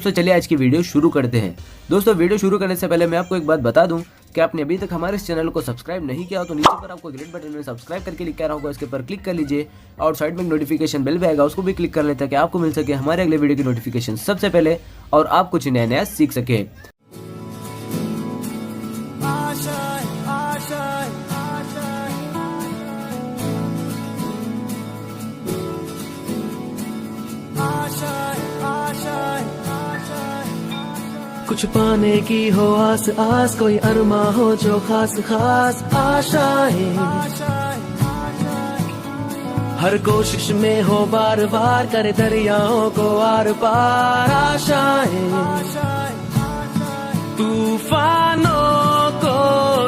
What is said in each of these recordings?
दोस्तों चलिए आज की वीडियो शुरू करते हैं। दोस्तों वीडियो शुरू करने से पहले मैं आपको एक बात बता दूं कि आपने अभी तक हमारे इस चैनल को सब्सक्राइब नहीं किया हो तो नीचे पर आपको ग्रीन बटन में सब्सक्राइब करके लिखा रहा होगा, इसके ऊपर क्लिक कर लीजिए और साइड में नोटिफिकेशन बेल भी आएगा, उसको भी क्लिक कर लें ताकि आपको मिल सके हमारे अगले वीडियो की नोटिफिकेशन सबसे पहले और आप कुछ नया नया सीख सके। कुछ पाने की हो आस आस, कोई अरमा हो जो खास खास आशाएं, हर कोशिश में हो बार बार, करे दरियाओं को आर पार आशाएं, तूफानों को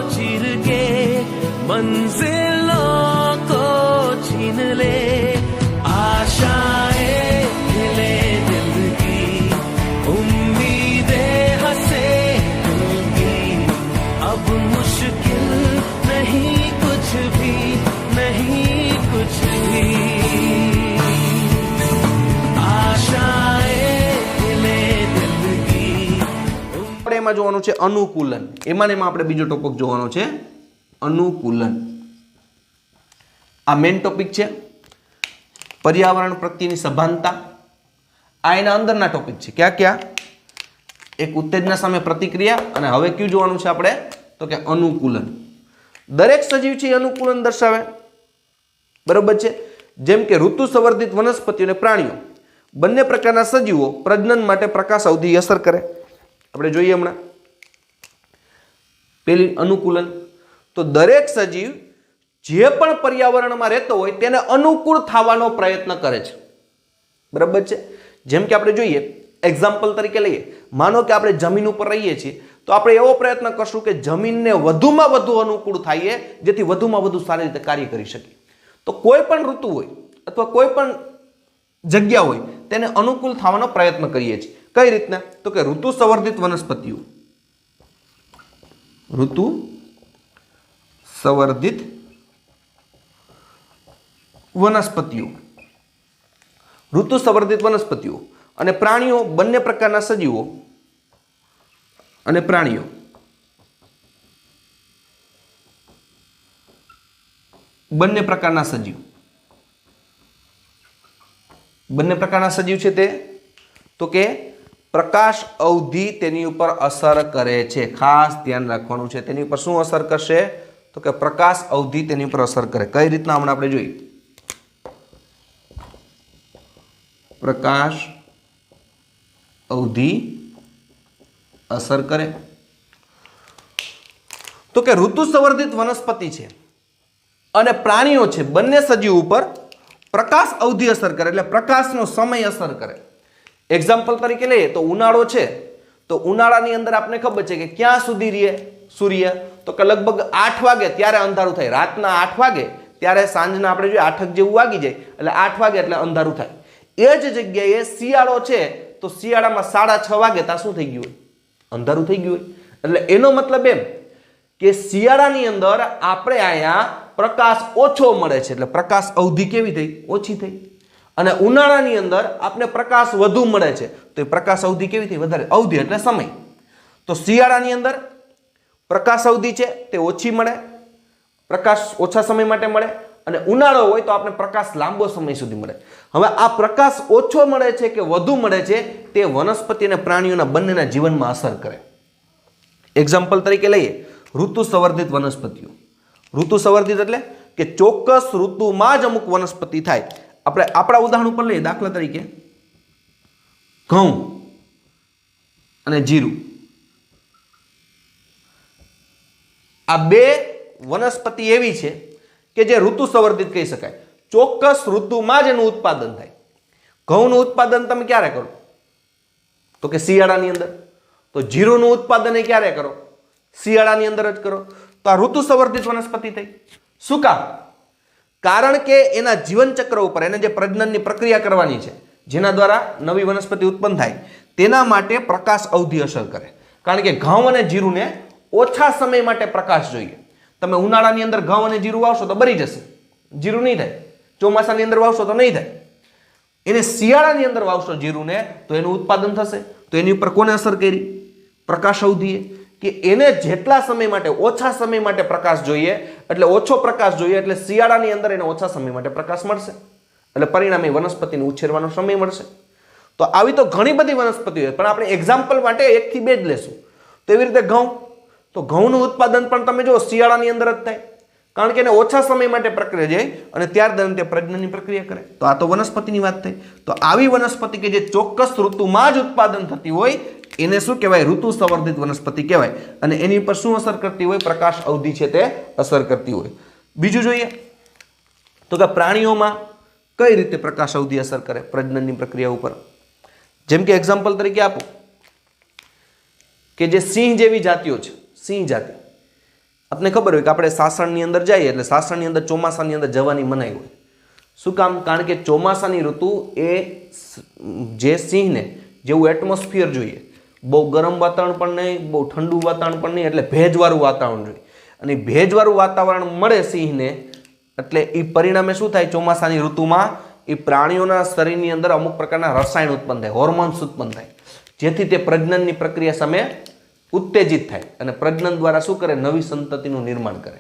चीर के मंजिलों को छीन ले, आशाएं खिले दिल की, उम्मीदें हंसे दिल की, अब मुश्किल नहीं कुछ भी, नहीं कुछ भी, आशाएं खिले दिल की। આપણે એમાં જોવાનું છે અનુકૂલન, એમાં ને એમાં આપણે બીજો ટોપિક જોવાનો છે અનુકૂલન। આ મેઇન ટોપિક છે पर्यावरण प्रत्येની સભાનતા। આ એના અંદરના ટોપિક છે ક્યાં ક્યાં? એક ઉત્તેજના સામે પ્રતિક્રિયા અને હવે ક્યુ જોવાનું છે આપણે તો કે અનુકૂલન। દરેક સજીવ છે અનુકૂલન દર્શાવે, બરોબર છે। જેમ કે ઋતુ સંવર્ધિત વનસ્પતિઓ અને પ્રાણીઓ બંને પ્રકારના સજીવો પ્રજનન માટે પ્રકાશ અવધિ અસર કરે। આપણે જોઈએ હમણાં પેલી અનુકૂલન, તો દરેક સજીવ જે પણ પર્યાવરણમાં રહેતો હોય તેને અનુકૂળ થવાનો પ્રયત્ન કરે છે, બરાબર છે। જેમ કે આપણે જોઈએ એક્ઝામ્પલ તરીકે લઈએ, માનો કે આપણે જમીન ઉપર રહીએ છીએ તો આપણે એવો પ્રયત્ન કરશું કે જમીનને વધુમાં વધુ અનુકૂળ થાય જેથી વધુમાં વધુ સારી રીતે કાર્ય કરી શકીએ। તો કોઈ પણ ઋતુ હોય અથવા કોઈ પણ જગ્યા હોય તેને અનુકૂળ થવાનો પ્રયત્ન કરીએ છીએ। કઈ રીતના? તો કે ઋતુ સંવર્ધિત વનસ્પતિઓ, ઋતુ સંવર્ધિત વનસ્પતિઓ, ઋતુ સંવર્ધિત વનસ્પતિઓ અને પ્રાણીઓ બંને પ્રકારના સજીવો અને પ્રાણીઓ બંને પ્રકારના સજીવ, બંને પ્રકારના સજીવ છે તે તો કે પ્રકાશ અવધિ તેની ઉપર અસર કરે છે। ખાસ ધ્યાન રાખવાનું છે, તેની ઉપર શું અસર કરશે તો કે પ્રકાશ અવધિ તેની ઉપર અસર કરે। કઈ રીતના હમણાં આપણે જોઈએ, प्रकाश अवधि असर करे तो के ऋतु संवर्धित वनस्पति छे अने प्राणीओ छे बंने सजीव उपर प्रकाश अवधि असर करे, એટલે પ્રકાશનો સમય અસર કરે। એક્ઝામ્પલ તરીકે લઈએ તો ઉનાળો છે તો ઉનાળાની અંદર આપણે ખબર છે કે ક્યાં સુધી રહે સૂર્ય તો કે લગભગ 8 વાગે ત્યારે અંધારું થાય, રાતના 8 વાગે ત્યારે સાંજના આપણે જોઈએ 8 જેવું વાગી જાય એટલે 8 વાગે એટલે અંધારું થાય। એ જ જગ્યાએ શિયાળો છે તો શિયાળામાં 6:30 વાગે ત્યાં શું થઈ ગયું હોય? અંધારું થઈ ગયું હોય। એટલે એનો મતલબ એમ કે શિયાળાની અંદર આપણે અહીંયા પ્રકાશ ઓછો મળે છે એટલે પ્રકાશ અવધિ કેવી થઈ? ઓછી થઈ। અને ઉનાળાની અંદર આપણે પ્રકાશ વધુ મળે છે તો એ પ્રકાશ અવધિ કેવી થઈ? વધારે। અવધિ એટલે સમય। તો શિયાળાની અંદર પ્રકાશ અવધિ છે તે ઓછી મળે, પ્રકાશ ઓછા સમય માટે મળે, અને ઉનાળો હોય તો આપણે પ્રકાશ લાંબો સમય સુધી મળે। હવે આ પ્રકાશ ઓછો મળે છે કે વધુ મળે છે તે વનસ્પતિ અને પ્રાણીઓના બંનેના જીવનમાં અસર કરે। એક્ઝામ્પલ તરીકે લઈએ ઋતુ સંવર્ધિત વનસ્પતિઓ। ઋતુ સંવર્ધિત એટલે કે ચોક્કસ ઋતુમાં જ અમુક વનસ્પતિ થાય। આપણે આપણા ઉદાહરણ ઉપર લઈએ, દાખલા તરીકે ઘઉં અને જીરું, આ બે વનસ્પતિ એવી છે કે જે ઋતુ સંવર્ધિત કહી શકાય, ચોક્કસ ઋતુમાં જ એનું ઉત્પાદન થાય। ઘઉંનું ઉત્પાદન તમે ક્યારે કરો તો કે શિયાળાની અંદર, તો જીરુંનું ઉત્પાદન એ ક્યારે કરો? શિયાળાની અંદર જ કરો। તો આ ઋતુ સંવર્ધિત વનસ્પતિ થઈ। શું કામ? કારણ કે એના જીવન ચક્ર ઉપર એને જે પ્રજનનની પ્રક્રિયા કરવાની છે જેના દ્વારા નવી વનસ્પતિ ઉત્પન્ન થાય તેના માટે પ્રકાશ અવધિ અસર કરે। કારણ કે ઘઉં અને જીરુંને ઓછા સમય માટે પ્રકાશ જોઈએ। તમે ઉનાળાની અંદર ઘઉં અને જીરું વાવશો તો બરી જશે, જીરું નહીં થાય। ચોમાસાની અંદર વાવશો તો નહીં થાય। એને શિયાળાની અંદર વાવશો જીરુંને તો એનું ઉત્પાદન થશે। તો એની ઉપર કોને અસર કરી? પ્રકાશ અવધિએ, કે એને જેટલા સમય માટે, ઓછા સમય માટે પ્રકાશ જોઈએ, એટલે ઓછો પ્રકાશ જોઈએ, એટલે શિયાળાની અંદર એને ઓછા સમય માટે પ્રકાશ મળશે, એટલે પરિણામે વનસ્પતિને ઉછેરવાનો સમય મળશે. તો આવી તો ઘણી બધી વનસ્પતિઓ, પણ આપણે એક્ઝામ્પલ માટે 1 થી 2 જ લેશું. તો એવી રીતે ઘઉં, તો ઘઉંનું ઉત્પાદન પણ તમે જો શિયાળાની અંદર જ થાય, કારણ કે એને ઓછા સમય માટે પ્રક્રિયા જાય અને ત્યાર દરમિયાન તે પ્રજનનની પ્રક્રિયા કરે. તો આ તો વનસ્પતિની વાત થઈ. તો આવી વનસ્પતિ કે જે ચોક્કસ ઋતુમાં જ ઉત્પાદન થતી હોય એને શું કહેવાય? ઋતુ સંવર્ધિત વનસ્પતિ કહેવાય. અને એની ઉપર શું અસર કરતી હોય? પ્રકાશ અવધિ છે તે અસર કરતી હોય. બીજું જોઈએ તો કે પ્રાણીઓમાં કઈ રીતે પ્રકાશ અવધિ અસર કરે પ્રજનનની પ્રક્રિયા ઉપર. જેમ કે એક્ઝામ્પલ તરીકે આપો કે જે સિંહ જેવી જાતિઓ છે, સિંહ જાતિ, આપને ખબર હોય કે આપણે સાસણની અંદર જઈએ એટલે સાસણની અંદર ચોમાસાની અંદર જવાની મનાઈ હોય. શું કામ? કારણ કે ચોમાસાની ઋતુ એ જે સિંહને જેવું એટમોસ્ફિયર જોઈએ, બહુ ગરમ વાતાવરણ પણ નહીં, બહુ ઠંડુ વાતાવરણ પણ નહીં, એટલે ભેજવાળું વાતાવરણ જોઈએ. અને ભેજવાળું વાતાવરણ મળે સિંહને, એટલે એ પરિણામે શું થાય? ચોમાસાની ઋતુમાં એ પ્રાણીઓના શરીરની અંદર અમુક પ્રકારના રસાયણ ઉત્પન્ન થાય, હોર્મોન્સ ઉત્પન્ન થાય, જેથી તે પ્રજનનની પ્રક્રિયા સામે ઉત્તેજિત થાય અને પ્રજનન દ્વારા શું કરે? નવી સંતતિનું નિર્માણ કરે.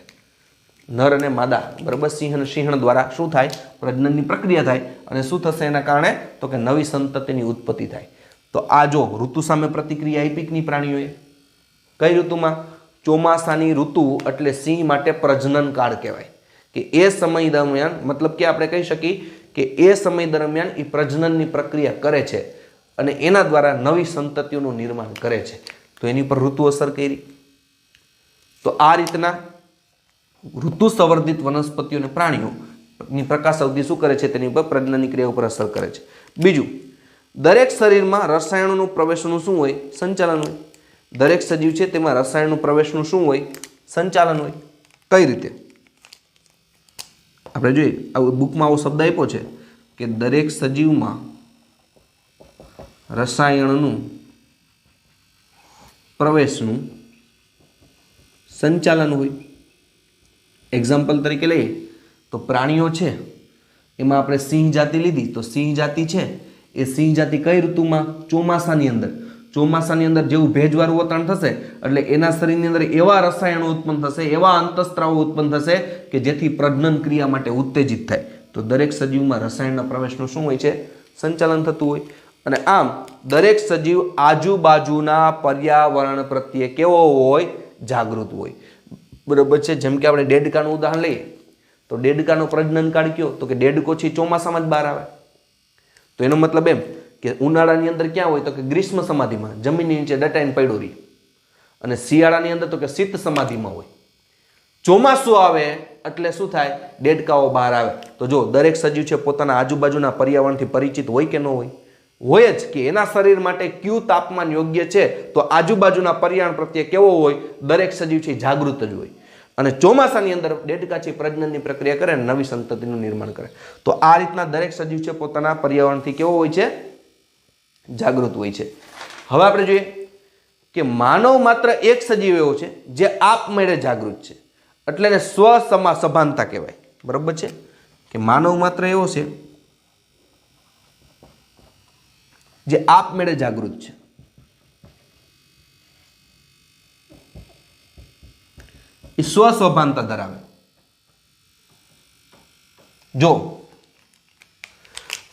નર અને માદા, બરાબર, સિંહ અને સિંહણ દ્વારા શું થાય? પ્રજનનની પ્રક્રિયા થાય. અને શું થશે એના કારણે? તો કે નવી સંતતિની ઉત્પત્તિ થાય. તો આ જો ઋતુ સામે પ્રતિક્રિયા આપી પ્રાણીઓએ. કઈ ઋતુમાં? ચોમાસાની ઋતુ, એટલે સિંહ માટે પ્રજનન કાળ કહેવાય. કે એ સમય દરમિયાન, મતલબ કે આપણે કહી શકીએ કે એ સમય દરમિયાન એ પ્રજનનની પ્રક્રિયા કરે છે અને એના દ્વારા નવી સંતતિઓનું નિર્માણ કરે છે. તો એની પર ઋતુ અસર કરી. તો આ રીતના ઋતુ સંવર્ધિત વનસ્પતિઓ અને પ્રાણીઓની પ્રકાશ અવધિ શું કરે છે? તેની ઉપર પ્રજનનની ક્રિયા ઉપર અસર કરે છે. બીજું, દરેક શરીરમાં રસાયણોનું પ્રવેશનું શું હોય? સંચાલન હોય. દરેક સજીવ છે તેમાં રસાયણનું પ્રવેશનું શું હોય? સંચાલન હોય. કઈ રીતે? આપણે જોઈએ, બુકમાં આવો શબ્દ આપ્યો છે કે દરેક સજીવમાં રસાયણનું પ્રવેશનું સંચાલન હોય. એક્ઝામ્પલ તરીકે લઈએ તો પ્રાણીઓ છે એમાં આપણે સિંહ જાતિ લીધી. તો સિંહ જાતિ છે એ સિંહ જાતિ કઈ ઋતુમાં? ચોમાસાની અંદર. ચોમાસાની અંદર જેવું ભેજવાળું વાતાવરણ થશે એટલે એના શરીરની અંદર એવા રસાયણો ઉત્પન્ન થશે, એવા અંતઃસ્ત્રાવો ઉત્પન્ન થશે કે જેથી પ્રજનન ક્રિયા માટે ઉત્તેજિત થાય. તો દરેક સજીવમાં રસાયણના પ્રવેશનું શું હોય છે? સંચાલન થતું હોય. અને આમ દરેક સજીવ આજુબાજુના પર્યાવરણ પ્રત્યે કેવો હોય? જાગૃત હોય. બરોબર છે. જેમ કે આપણે દેડકાનું ઉદાહરણ લઈએ તો દેડકાનો પ્રજનન કાળ કયો? તો કે દેડકો છે ચોમાસામાં જ બહાર આવે. તો એનો મતલબ એમ કે ઉનાળાની અંદર ક્યાં હોય? તો કે ગ્રીષ્મ સમાધિમાં, જમીનની નીચે દટાઈને પડ્યો રહી. અને શિયાળાની અંદર તો કે શીત સમાધિમાં હોય. ચોમાસું આવે એટલે શું થાય? દેડકાઓ બહાર આવે. તો જો દરેક સજીવ છે પોતાના આજુબાજુના પર્યાવરણથી પરિચિત હોય કે ન હોય? હોય જ. કે એના શરીર માટે કયું તાપમાન યોગ્ય છે, તો આજુબાજુના પર્યાવરણ પ્રત્યે કેવો હોય? દરેક સજીવ છે જાગૃત જ હોય. અને ચોમાસાની અંદર દેડકા છે પ્રજનનની પ્રક્રિયા કરે અને નવી સંતતિનું નિર્માણ કરે. તો આ રીતના દરેક સજીવ છે પોતાના પર્યાવરણથી કેવો હોય છે? જાગૃત હોય છે. હવે આપણે જોઈએ કે માનવ માત્ર એક સજીવ એવો છે જે આપમેળે જાગૃત છે, એટલે એને સ્વસભાનતા કહેવાય. બરોબર છે? કે માનવ માત્ર એવો છે જે આપમેળે જાગૃત છે. એ સ્વસભાનતા ધરાવે. જો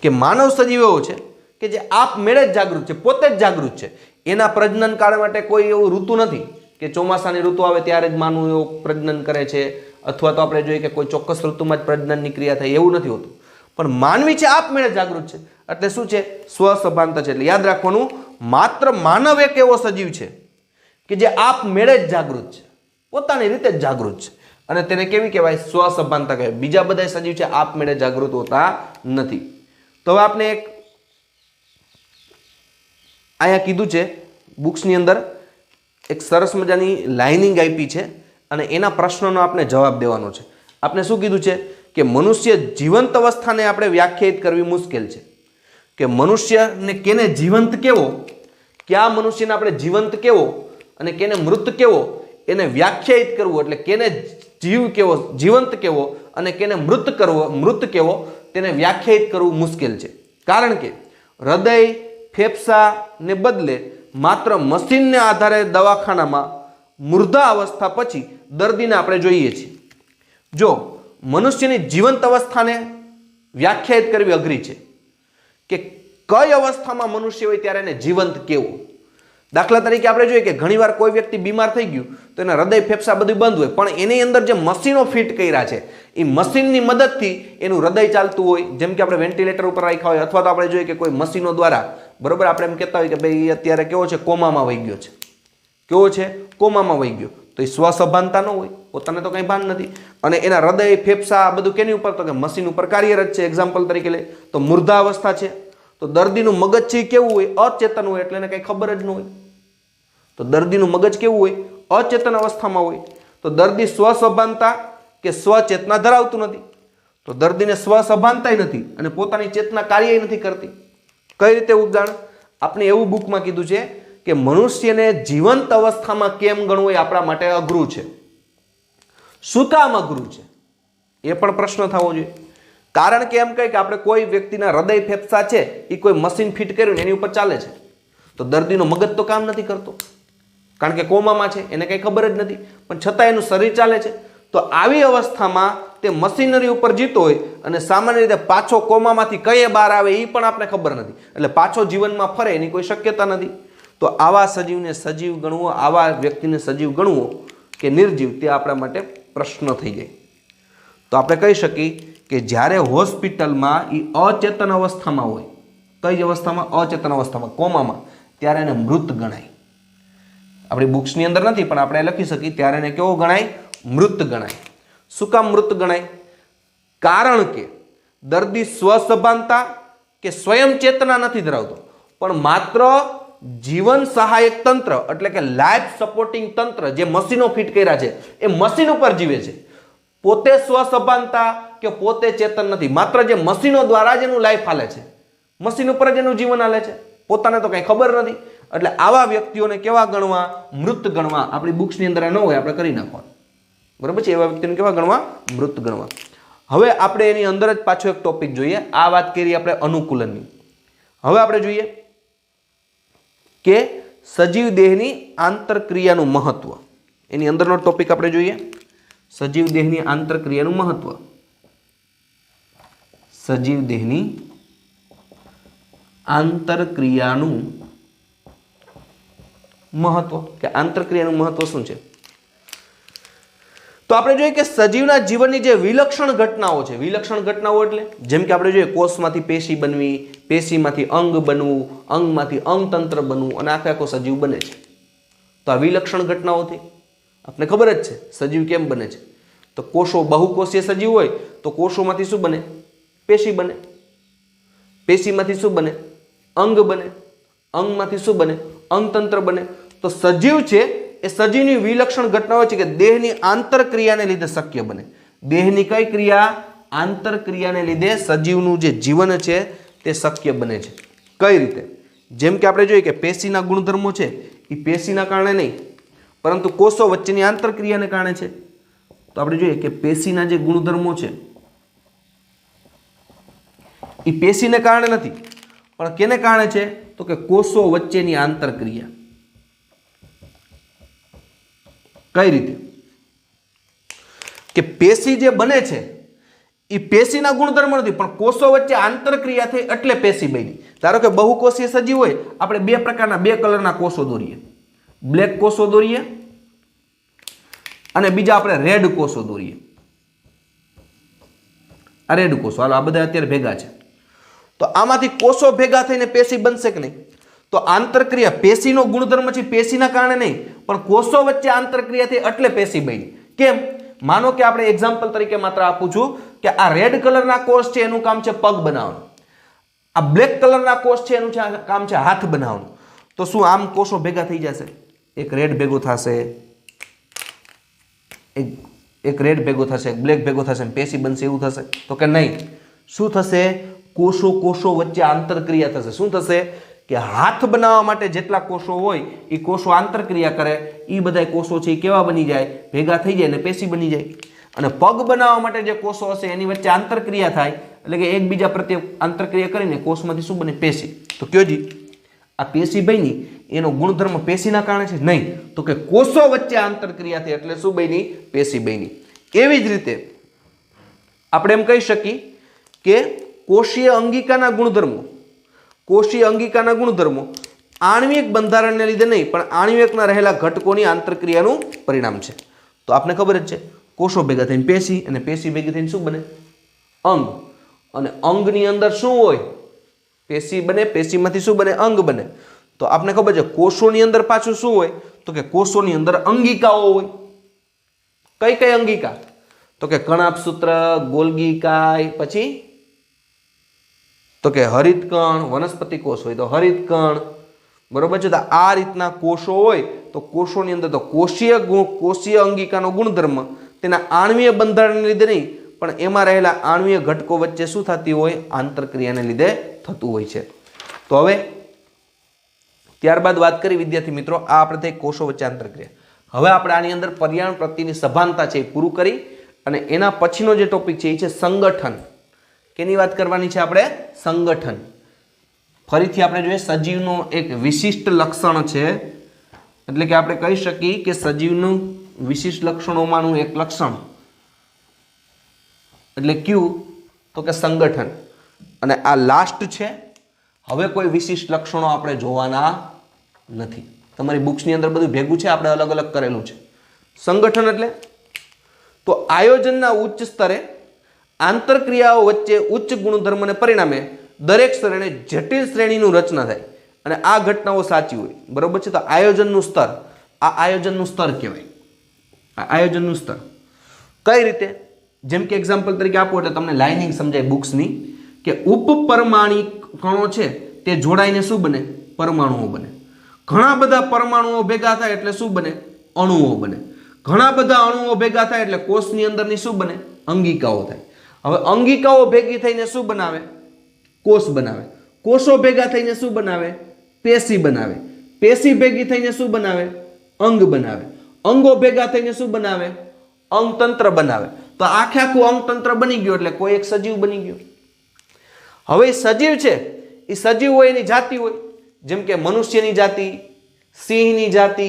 કે માનવ સજીવ એવો છે કે જે આપમેળે જ જાગૃત છે, પોતે જ જાગૃત છે. એના પ્રજનન કાળ માટે કોઈ એવું ઋતુ નથી કે ચોમાસાની ઋતુ આવે ત્યારે જ માનવ એવો પ્રજનન કરે છે, અથવા તો આપણે જોઈએ કે કોઈ ચોક્કસ ઋતુમાં જ પ્રજનનની ક્રિયા થાય, એવું નથી હોતું. પણ માનવી છે આપમેળે જાગૃત છે, એટલે શું છે? સ્વસભાનતા છે. એટલે યાદ રાખવાનું, માત્ર માનવ એક એવો સજીવ છે કે જે આપમેળે જ જાગૃત છે, પોતાની રીતે જ જાગૃત છે, અને તેને કેવી કહેવાય? સ્વસભાનતા કહેવાય. બીજા બધા સજીવ છે આપમેળે જાગૃત હોતા નથી. તો હવે આપણે એક અહીંયા કીધું છે બુક્સની અંદર એક સરસ મજાની લાઇનિંગ આપી છે અને એના પ્રશ્નોનો આપણે જવાબ દેવાનો છે. આપણે શું કીધું છે કે મનુષ્ય જીવંત અવસ્થાને આપણે વ્યાખ્યાયિત કરવી મુશ્કેલ છે. કે મનુષ્યને કેને જીવંત કેવો, કયા મનુષ્યને આપણે જીવંત કેવો અને કેને મૃત કેવો, એને વ્યાખ્યાયિત કરવું, એટલે કેને જીવ કેવો, જીવંત કેવો અને કેને મૃત કેવો, તેને વ્યાખ્યાયિત કરવું મુશ્કેલ છે. કારણ કે હૃદય, ફેફસાને બદલે માત્ર મશીનને આધારે દવાખાનામાં મુર્દા અવસ્થા પછી દર્દીને આપણે જોઈએ છીએ. જો મનુષ્યની જીવંત અવસ્થાને વ્યાખ્યાયિત કરવી અઘરી છે કે કઈ અવસ્થામાં મનુષ્ય હોય ત્યારે એને જીવંત કહેવું. દાખલા તરીકે આપણે જોઈએ કે ઘણીવાર કોઈ વ્યક્તિ બીમાર થઈ ગયું તો એના હૃદય ફેફસા બધું બંધ હોય, પણ એની અંદર જે મશીનો ફિટ કર્યા છે એ મશીનની મદદથી એનું હૃદય ચાલતું હોય. જેમ કે આપણે વેન્ટિલેટર ઉપર રાખ્યા હોય, અથવા તો આપણે જોઈએ કે કોઈ મશીનો દ્વારા, બરોબર, આપણે એમ કહેતા હોય કે ભાઈ અત્યારે કેવો છે, કોમામાં વહી ગયો છે. કેવો છે? કોમામાં વહી ગયો. તો એ સ્વસભાનતા ન હોય, પોતાને તો કંઈ ભાન નથી, અને એના હૃદય ફેફસા બધું કેની ઉપર? તો કે મશીન ઉપર કાર્યરત છે. એક્ઝામ્પલ તરીકે લે તો મુર્દા અવસ્થા છે, તો દર્દીનું મગજ છે એ કેવું હોય? અચેતન હોય, એટલે એને કંઈ ખબર જ ન હોય. તો દર્દીનું મગજ કેવું હોય? અચેતન અવસ્થામાં હોય. તો દર્દી સ્વસભાનતા કે સ્વચેતના ધરાવતું નથી. તો દર્દીને સ્વસભાનતા નથી અને પોતાની ચેતના કાર્ય નથી કરતી. કઈ રીતે ઉદાહરણ? આપણે એવું બુકમાં કીધું છે કે મનુષ્યને જીવંત અવસ્થામાં કેમ ગણવું એ આપણા માટે અઘરું છે. શું કામ અઘરું છે એ પણ પ્રશ્ન થવો જોઈએ. કારણ કે એમ કહે કે આપણે કોઈ વ્યક્તિના હૃદય ફેફસા છે એ કોઈ મશીન ફિટ કર્યું એની ઉપર ચાલે છે, તો દર્દીનો મગજ તો કામ નથી કરતો, કારણ કે કોમામાં છે, એને કંઈ ખબર જ નથી, પણ છતાં એનું શરીર ચાલે છે. તો આવી અવસ્થામાં તે મશીનરી ઉપર જીતો હોય અને સામાન્ય રીતે પાછો કોમામાંથી કઈ બહાર આવે એ પણ આપણે ખબર નથી, એટલે પાછો જીવનમાં ફરે એની કોઈ શક્યતા નથી. તો આવા સજીવને સજીવ ગણવો, આવા વ્યક્તિને સજીવ ગણવો કે નિર્જીવ, તે આપણા માટે પ્રશ્ન થઈ જાય. તો આપણે કહી શકીએ કે જ્યારે હોસ્પિટલમાં એ અચેતન અવસ્થામાં હોય, કઈ અવસ્થામાં? અચેતન અવસ્થામાં, કોમામાં, ત્યારે એને મૃત ગણાય. આપણી બુક્સની અંદર નથી પણ આપણે લખી શકીએ ત્યારે એને કેવો ગણાય? મૃત ગણાય. શું કામ મૃત ગણાય? કારણ કે દર્દી સ્વસભાનતા કે સ્વયં ચેતના નથી ધરાવતો, પણ માત્ર જીવન સહાયક તંત્ર એટલે કે લાઈફ સપોર્ટિંગ તંત્ર જે મશીનો ફિટ કર્યા છે એ મશીન ઉપર જીવે છે. પોતે સ્વસભાનતા કે પોતે ચેતન નથી, માત્ર જે મશીનો દ્વારા જ એનું લાઈફ હાલે છે, મશીન ઉપર જ એનું જીવન હાલે છે, પોતાને તો કંઈ ખબર નથી. એટલે આવા વ્યક્તિઓને કેવા ગણવા? મૃત ગણવા. આપણી બુક્સની અંદર ન હોય, આપણે કરી નાખવાનું, બરાબર છે? એવા વ્યક્તિને કેવા ગણવા? મૃત ગણવા. હવે આપણે એની અંદર જ પાછો એક ટોપિક જોઈએ. આ વાત કરી આપણે અનુકૂલનની. હવે આપણે જોઈએ કે સજીવ દેહની આંતરક્રિયાનું મહત્વ. એની અંદરનો ટોપિક આપણે જોઈએ, સજીવ દેહની આંતરક્રિયાનું મહત્વ. સજીવ દેહની આંતરક્રિયાનું મહત્વ કે આંતરક્રિયાનું મહત્વ શું છે? તો આપણે જોઈએ કે સજીવના જીવનની જે વિલક્ષણ ઘટનાઓ છે, વિલક્ષણ ઘટનાઓ એટલે જેમ કે આપણે જોઈએ કોષમાંથી પેશી બનવી, પેશીમાંથી અંગ બનવું, અંગમાંથી અંગતંત્ર બનવું અને આખે આખો સજીવ બને છે. તો આ વિલક્ષણ ઘટનાઓથી આપણે ખબર જ છે સજીવ કેમ બને છે. તો કોષો, બહુકોષીય સજીવ હોય તો કોષોમાંથી શું બને? પેશી બને. પેશીમાંથી શું બને? અંગ બને. અંગમાંથી શું બને? અંગતંત્ર બને. તો સજીવ છે એ સજીવની વિલક્ષણ ઘટનાઓ છે કે દેહની આંતરક્રિયાને લીધે શક્ય બને. દેહની કઈ ક્રિયા? આંતરક્રિયાને લીધે સજીવનું જે જીવન છે તે શક્ય બને છે. કઈ રીતે? જેમ કે આપણે જોઈએ કે પેશીના ગુણધર્મો છે એ પેશીના કારણે નહીં, પરંતુ કોષો વચ્ચેની આંતરક્રિયાને કારણે છે. તો આપણે જોઈએ કે પેશીના જે ગુણધર્મો છે એ પેશીને કારણે નથી, પણ કેને કારણે છે? તો કે કોષો વચ્ચેની આંતરક્રિયા. કઈ રીતે? કે પેશી જે બને છે એ પેશીના ગુણધર્મ નથી, પણ કોષો વચ્ચે આંતરક્રિયા થઈ એટલે પેશી બની. ધારો કે બહુકોષીય સજીવ હોય, આપણે બે પ્રકારના, બે કલરના કોષો દોરીએ, બ્લેક કોષો દોરીએ અને બીજા આપણે રેડ કોષો દોરીએ. આ રેડ કોષો, હાલો આ બધા અત્યારે ભેગા છે. તો આમાંથી કોષો ભેગા થઈને પેશી બનશે કે નહીં? તો આંતરક્રિયા પેશીનો ગુણધર્મ છે, પેશીના કારણે નહીં, પણ કોષો વચ્ચે આંતરક્રિયા થઈ એટલે પેશી બની. કેમ? માનો કે આપણે એક્ઝામ્પલ તરીકે માત્ર આપું છું કે આ રેડ કલરના કોષ છે એનું કામ છે પગ બનાવવાનું, આ બ્લેક કલરના કોષ છે એનું કામ છે હાથ બનાવવાનું. તો શું આમ કોષો ભેગા થઈ જશે? એક રેડ ભેગો થશે, એક રેડ ભેગો થશે, બ્લેક ભેગો થશે, પેશી બનશે એવું થશે? તો કે નહીં. શું થશે? કોષો વચ્ચે આંતરક્રિયા થશે. શું થશે? કે હાથ બનાવવા માટે જેટલા કોષો હોય એ કોષો આંતરક્રિયા કરે, એ બધા કોષો છે એ કેવા બની જાય? ભેગા થઈ જાય અને પેશી બની જાય. અને પગ બનાવવા માટે જે કોષો હશે એની વચ્ચે આંતરક્રિયા થાય, એટલે કે એકબીજા પ્રત્યે આંતરક્રિયા કરીને કોષમાંથી શું બને? પેશી. તો કયો જી? આ પેશી બની એનો ગુણધર્મ પેશીના કારણે છે નહીં, તો કે કોષો વચ્ચે આંતરક્રિયા થઈ એટલે શું બની? પેશી બની. એવી જ રીતે આપણે એમ કહી શકીએ કે કોષીય અંગિકાના ગુણધર્મો આણ્વિક બંધારણને લીધે નહીં પણ આણ્વિકના રહેલા ઘટકોની આંતરક્રિયાનું પરિણામ છે. તો આપને ખબર જ છે કોષો ભેગા થઈને પેશી અને પેશી ભેગી થઈને શું બને? અંગ. અને અંગની અંદર શું હોય? પેશી બને, પેશીમાંથી શું બને? અંગ બને. તો આપને ખબર છે કોષોની અંદર પાછું શું હોય? તો કે કોષોની અંદર અંગિકાઓ હોય. કઈ કઈ અંગિકા? તો કે કણાભસૂત્ર, ગોલ્ગી કાય, પછી તો કે હરિતકણ, વનસ્પતિ કોષ હોય તો હરિતકણ, બરોબર છે. તો આ રીતના કોષો હોય તો કોષોની અંદર તો કોષીય અંગિકાનો ગુણધર્મ તેના આણ્વીય બંધારણને લીધે નહીં પણ એમાં રહેલા આણ્વીય ઘટકો વચ્ચે શું થતી હોય? આંતરક્રિયાને લીધે થતું હોય છે. તો હવે ત્યારબાદ વાત કરી વિદ્યાર્થી મિત્રો, આ આપણે થઈ કોષો વચ્ચે આંતરક્રિયા. હવે આપણે આની અંદર પર્યાવરણ પ્રત્યેની સભાનતા છે એ પૂરું કરી અને એના પછીનો જે ટોપિક છે એ છે સંગઠન. કેની વાત કરવાની છે આપણે? સંગઠન. ફરીથી આપણે જોઈએ સજીવનું એક વિશિષ્ટ લક્ષણ છે, એટલે કે આપણે કહી શકીએ કે સજીવનું વિશિષ્ટ લક્ષણોમાંનું એક લક્ષણ એટલે કયું? તો કે સંગઠન. અને આ લાસ્ટ છે. હવે કોઈ વિશિષ્ટ લક્ષણો આપણે જોવાના નથી. તમારી બુક્સની અંદર બધું ભેગું છે, આપણે અલગ અલગ કરેલું છે. સંગઠન એટલે તો આયોજનના ઉચ્ચ સ્તરે આંતરક્રિયાઓ વચ્ચે ઉચ્ચ ગુણધર્મને પરિણામે દરેક શ્રેણી જટિલ શ્રેણીનું રચના થાય અને આ ઘટનાઓ સાચી હોય, બરોબર છે. તો આયોજનનું સ્તર, આ આયોજનનું સ્તર કહેવાય. આ આયોજનનું સ્તર કઈ રીતે? જેમ કે એક્ઝામ્પલ તરીકે આપો એટલે તમને લાઇનિંગ સમજાય બુક્સની કે ઉપપરમાણિક કણો છે તે જોડાઈને શું બને? પરમાણુઓ બને. ઘણા બધા પરમાણુઓ ભેગા થાય એટલે શું બને? અણુઓ બને. ઘણા બધા અણુઓ ભેગા થાય એટલે કોષની અંદરની શું બને? અંગિકાઓ થાય. હવે અંગિકાઓ ભેગી થઈને શું બનાવે? કોષ બનાવે. કોષો ભેગા થઈને શું બનાવે? પેશી બનાવે. પેશી ભેગી થઈને શું બનાવે? અંગ બનાવે. અંગો ભેગા થઈને શું બનાવે? અંગતંત્ર બનાવે. તો આખે આખું અંગતંત્ર બની ગયું એટલે કોઈ એક સજીવ બની ગયો. હવે સજીવ છે એ સજીવ હોય એની જાતિ હોય, જેમ કે મનુષ્યની જાતિ, સિંહની જાતિ,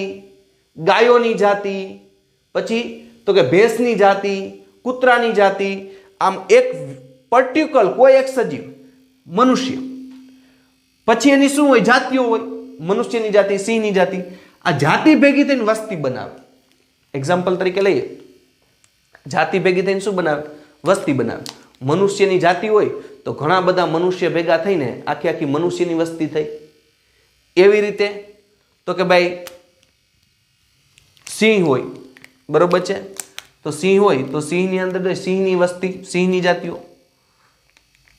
ગાયોની જાતિ, પછી તો કે ભેંસની જાતિ, કૂતરાની જાતિ. આમ એક પર્ટિક્યુલર કોઈ એક સજીવ મનુષ્ય, પછી એની શું હોય? જાતિઓ હોય. મનુષ્યની જાતિ, સિંહની જાતિ. આ જાતિ ભેગી થઈને વસ્તી બનાવે. એક્ઝામ્પલ તરીકે લઈએ, જાતિ ભેગી થઈને શું બનાવે? વસ્તી બનાવે. મનુષ્યની જાતિ હોય તો ઘણા બધા મનુષ્ય ભેગા થઈને આખી આખી મનુષ્યની વસ્તી થઈ. એવી રીતે તો કે ભાઈ સિંહ હોય, બરોબર છે. તો સિંહ હોય તો સિંહની અંદર સિંહની વસ્તી, સિંહની જાતિઓ.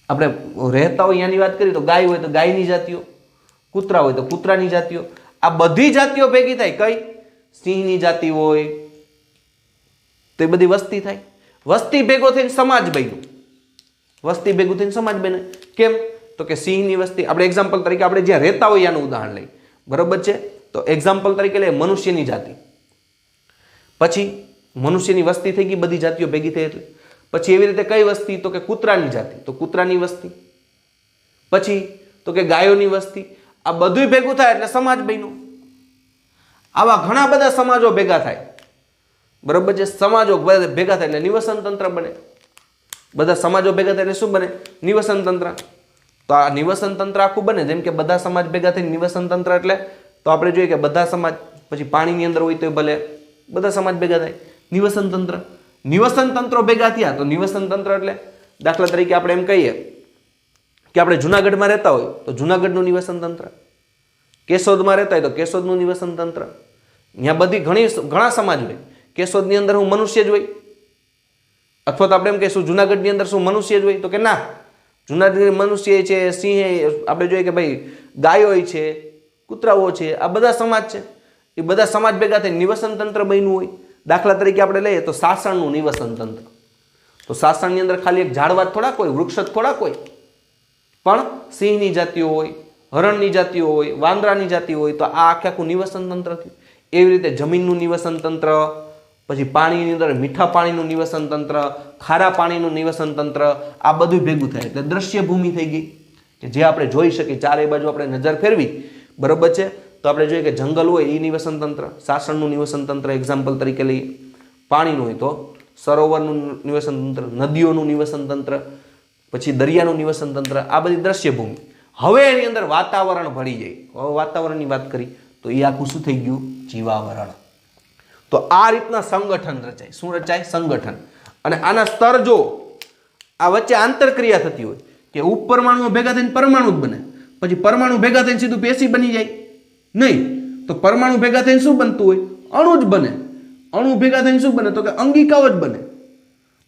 આપણે રહેતા હોય ત્યાંની વાત કરીએ તો ગાય હોય તો ગાયની જાતિઓ, કૂતરા હોય તો કૂતરાની જાતિઓ. આ બધી જાતિઓ ભેગી થાય કઈ? સિંહની જાતિ હોય તો એ બધી વસ્તી થાય. વસ્તી ભેગો થઈને સમાજ બન્યો. વસ્તી ભેગું થઈને સમાજ બને. કેમ? તો કે સિંહની વસ્તી. આપણે એક્ઝામ્પલ તરીકે આપણે જ્યાં રહેતા હોય એનું ઉદાહરણ લઈએ, બરોબર છે. તો એક્ઝામ્પલ તરીકે લઈએ મનુષ્યની જાતિ. પછી મનુષ્યની વસ્તી થઈ ગઈ, બધી જાતિઓ ભેગી થઈ એટલે. પછી એવી રીતે કઈ વસ્તી? તો કે કૂતરાની જાતિ, તો કૂતરાની વસ્તી. પછી તો કે ગાયોની વસ્તી. આ બધું ભેગું થાય એટલે સમાજ બન્યો. આવા ઘણા બધા સમાજો ભેગા થાય, બરોબર છે. સમાજો ભેગા થાય એટલે નિવસન તંત્ર બને. બધા સમાજો ભેગા થાય એટલે શું બને? નિવસન તંત્ર. તો આ નિવસન તંત્ર આખું બને. જેમ કે બધા સમાજ ભેગા થઈને નિવસન તંત્ર એટલે તો આપણે જોઈએ કે બધા સમાજ, પછી પાણીની અંદર હોય તો ભલે બધા સમાજ ભેગા થાય. નિવસન તંત્ર. નિવસન તંત્રો ભેગા થયા તો નિવસન તંત્ર એટલે દાખલા તરીકે આપણે એમ કહીએ કે આપણે જુનાગઢમાં રહેતા હોય તો જુનાગઢનું નિવસન તંત્ર, કેશોદમાં રહેતા હોય તો કેશોદનું નિવસન તંત્ર. ત્યાં બધી ઘણા સમાજ હોય. કેશોદની અંદર હું મનુષ્ય જ હોય, અથવા તો આપણે એમ કહીશું જુનાગઢની અંદર શું મનુષ્ય જ હોય? તો કે ના, જુનાગઢ મનુષ્ય છે, સિંહ, આપણે જોઈએ કે ભાઈ ગાયો છે, કૂતરાઓ છે, આ બધા સમાજ છે. એ બધા સમાજ ભેગા થઈને નિવસન તંત્ર બન્યું હોય. દાખલા તરીકે આપણે લઈએ તો સાસણનું નિવસન તંત્ર. તો સાસણની અંદર ખાલી એક ઝાડવા થોડાક હોય, વૃક્ષ થોડાક હોય, પણ સિંહની જાતિઓ હોય, હરણની જાતિઓ હોય, વાંદરાની જાતિ હોય. તો આ આખે આખું નિવસન તંત્ર થયું. એવી રીતે જમીનનું નિવસન તંત્ર, પછી પાણીની અંદર મીઠા પાણીનું નિવસન તંત્ર, ખારા પાણીનું નિવસન તંત્ર, આ બધું ભેગું થાય એટલે દ્રશ્ય ભૂમિ થઈ ગઈ કે જે આપણે જોઈ શકીએ. ચારે બાજુ આપણે નજર ફેરવી બરાબર છે। તો આપણે જોઈએ કે જંગલ હોય એ નિવસન તંત્ર, શાસનનું નિવસન તંત્ર એક્ઝામ્પલ તરીકે લઈએ, પાણીનું હોય તો સરોવરનું નિવસન તંત્ર, નદીઓનું નિવસન તંત્ર, પછી દરિયાનું નિવસન તંત્ર, આ બધી દ્રશ્ય ભૂમિ। હવે એની અંદર વાતાવરણ ભળી જાય, હવે વાતાવરણની વાત કરી તો એ આખું શું થઈ ગયું? જીવાવરણ। તો આ રીતના સંગઠન રચાય। શું રચાય? સંગઠન। અને આના સ્તર જો આ વચ્ચે આંતરક્રિયા થતી હોય કે ઉપપરમાણુઓ ભેગા થઈને પરમાણુ જ બને, પછી પરમાણુ ભેગા થઈને સીધું પેશી બની જાય નહીં, તો પરમાણુ ભેગા થઈને શું બનતું હોય? અણુ જ બને। અણુ ભેગા થઈને શું બને? તો કે અંગિકાઓ જ બને।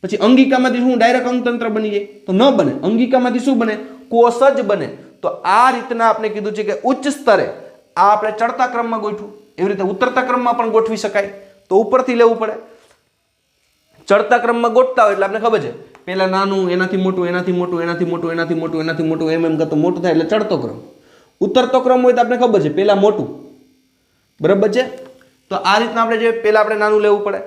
પછી અંગિકામાંથી શું ડાયરેક્ટ અંગતંત્ર બની જાય? તો ન બને। અંગિકામાંથી શું બને? કોષ જ બને। તો આ રીતના આપણે કીધું છે કે ઉચ્ચ સ્તરે આ આપણે ચડતા ક્રમમાં ગોઠવું, એવી રીતે ઉતરતા ક્રમમાં પણ ગોઠવી શકાય, તો ઉપરથી લેવું પડે। ચડતા ક્રમમાં ગોઠતા હોય એટલે આપણે ખબર છે પહેલા નાનું, એનાથી મોટું, એનાથી મોટું, એનાથી મોટું, એનાથી મોટું, એનાથી મોટું, એમ કરતો મોટું થાય એટલે ચડતો ક્રમ। ઉતરતો ક્રમ હોય તો આપણે ખબર છે પહેલા મોટું, બરાબર છે। તો આ રીતના આપણે જે પહેલા આપણે નાનું લેવું પડે।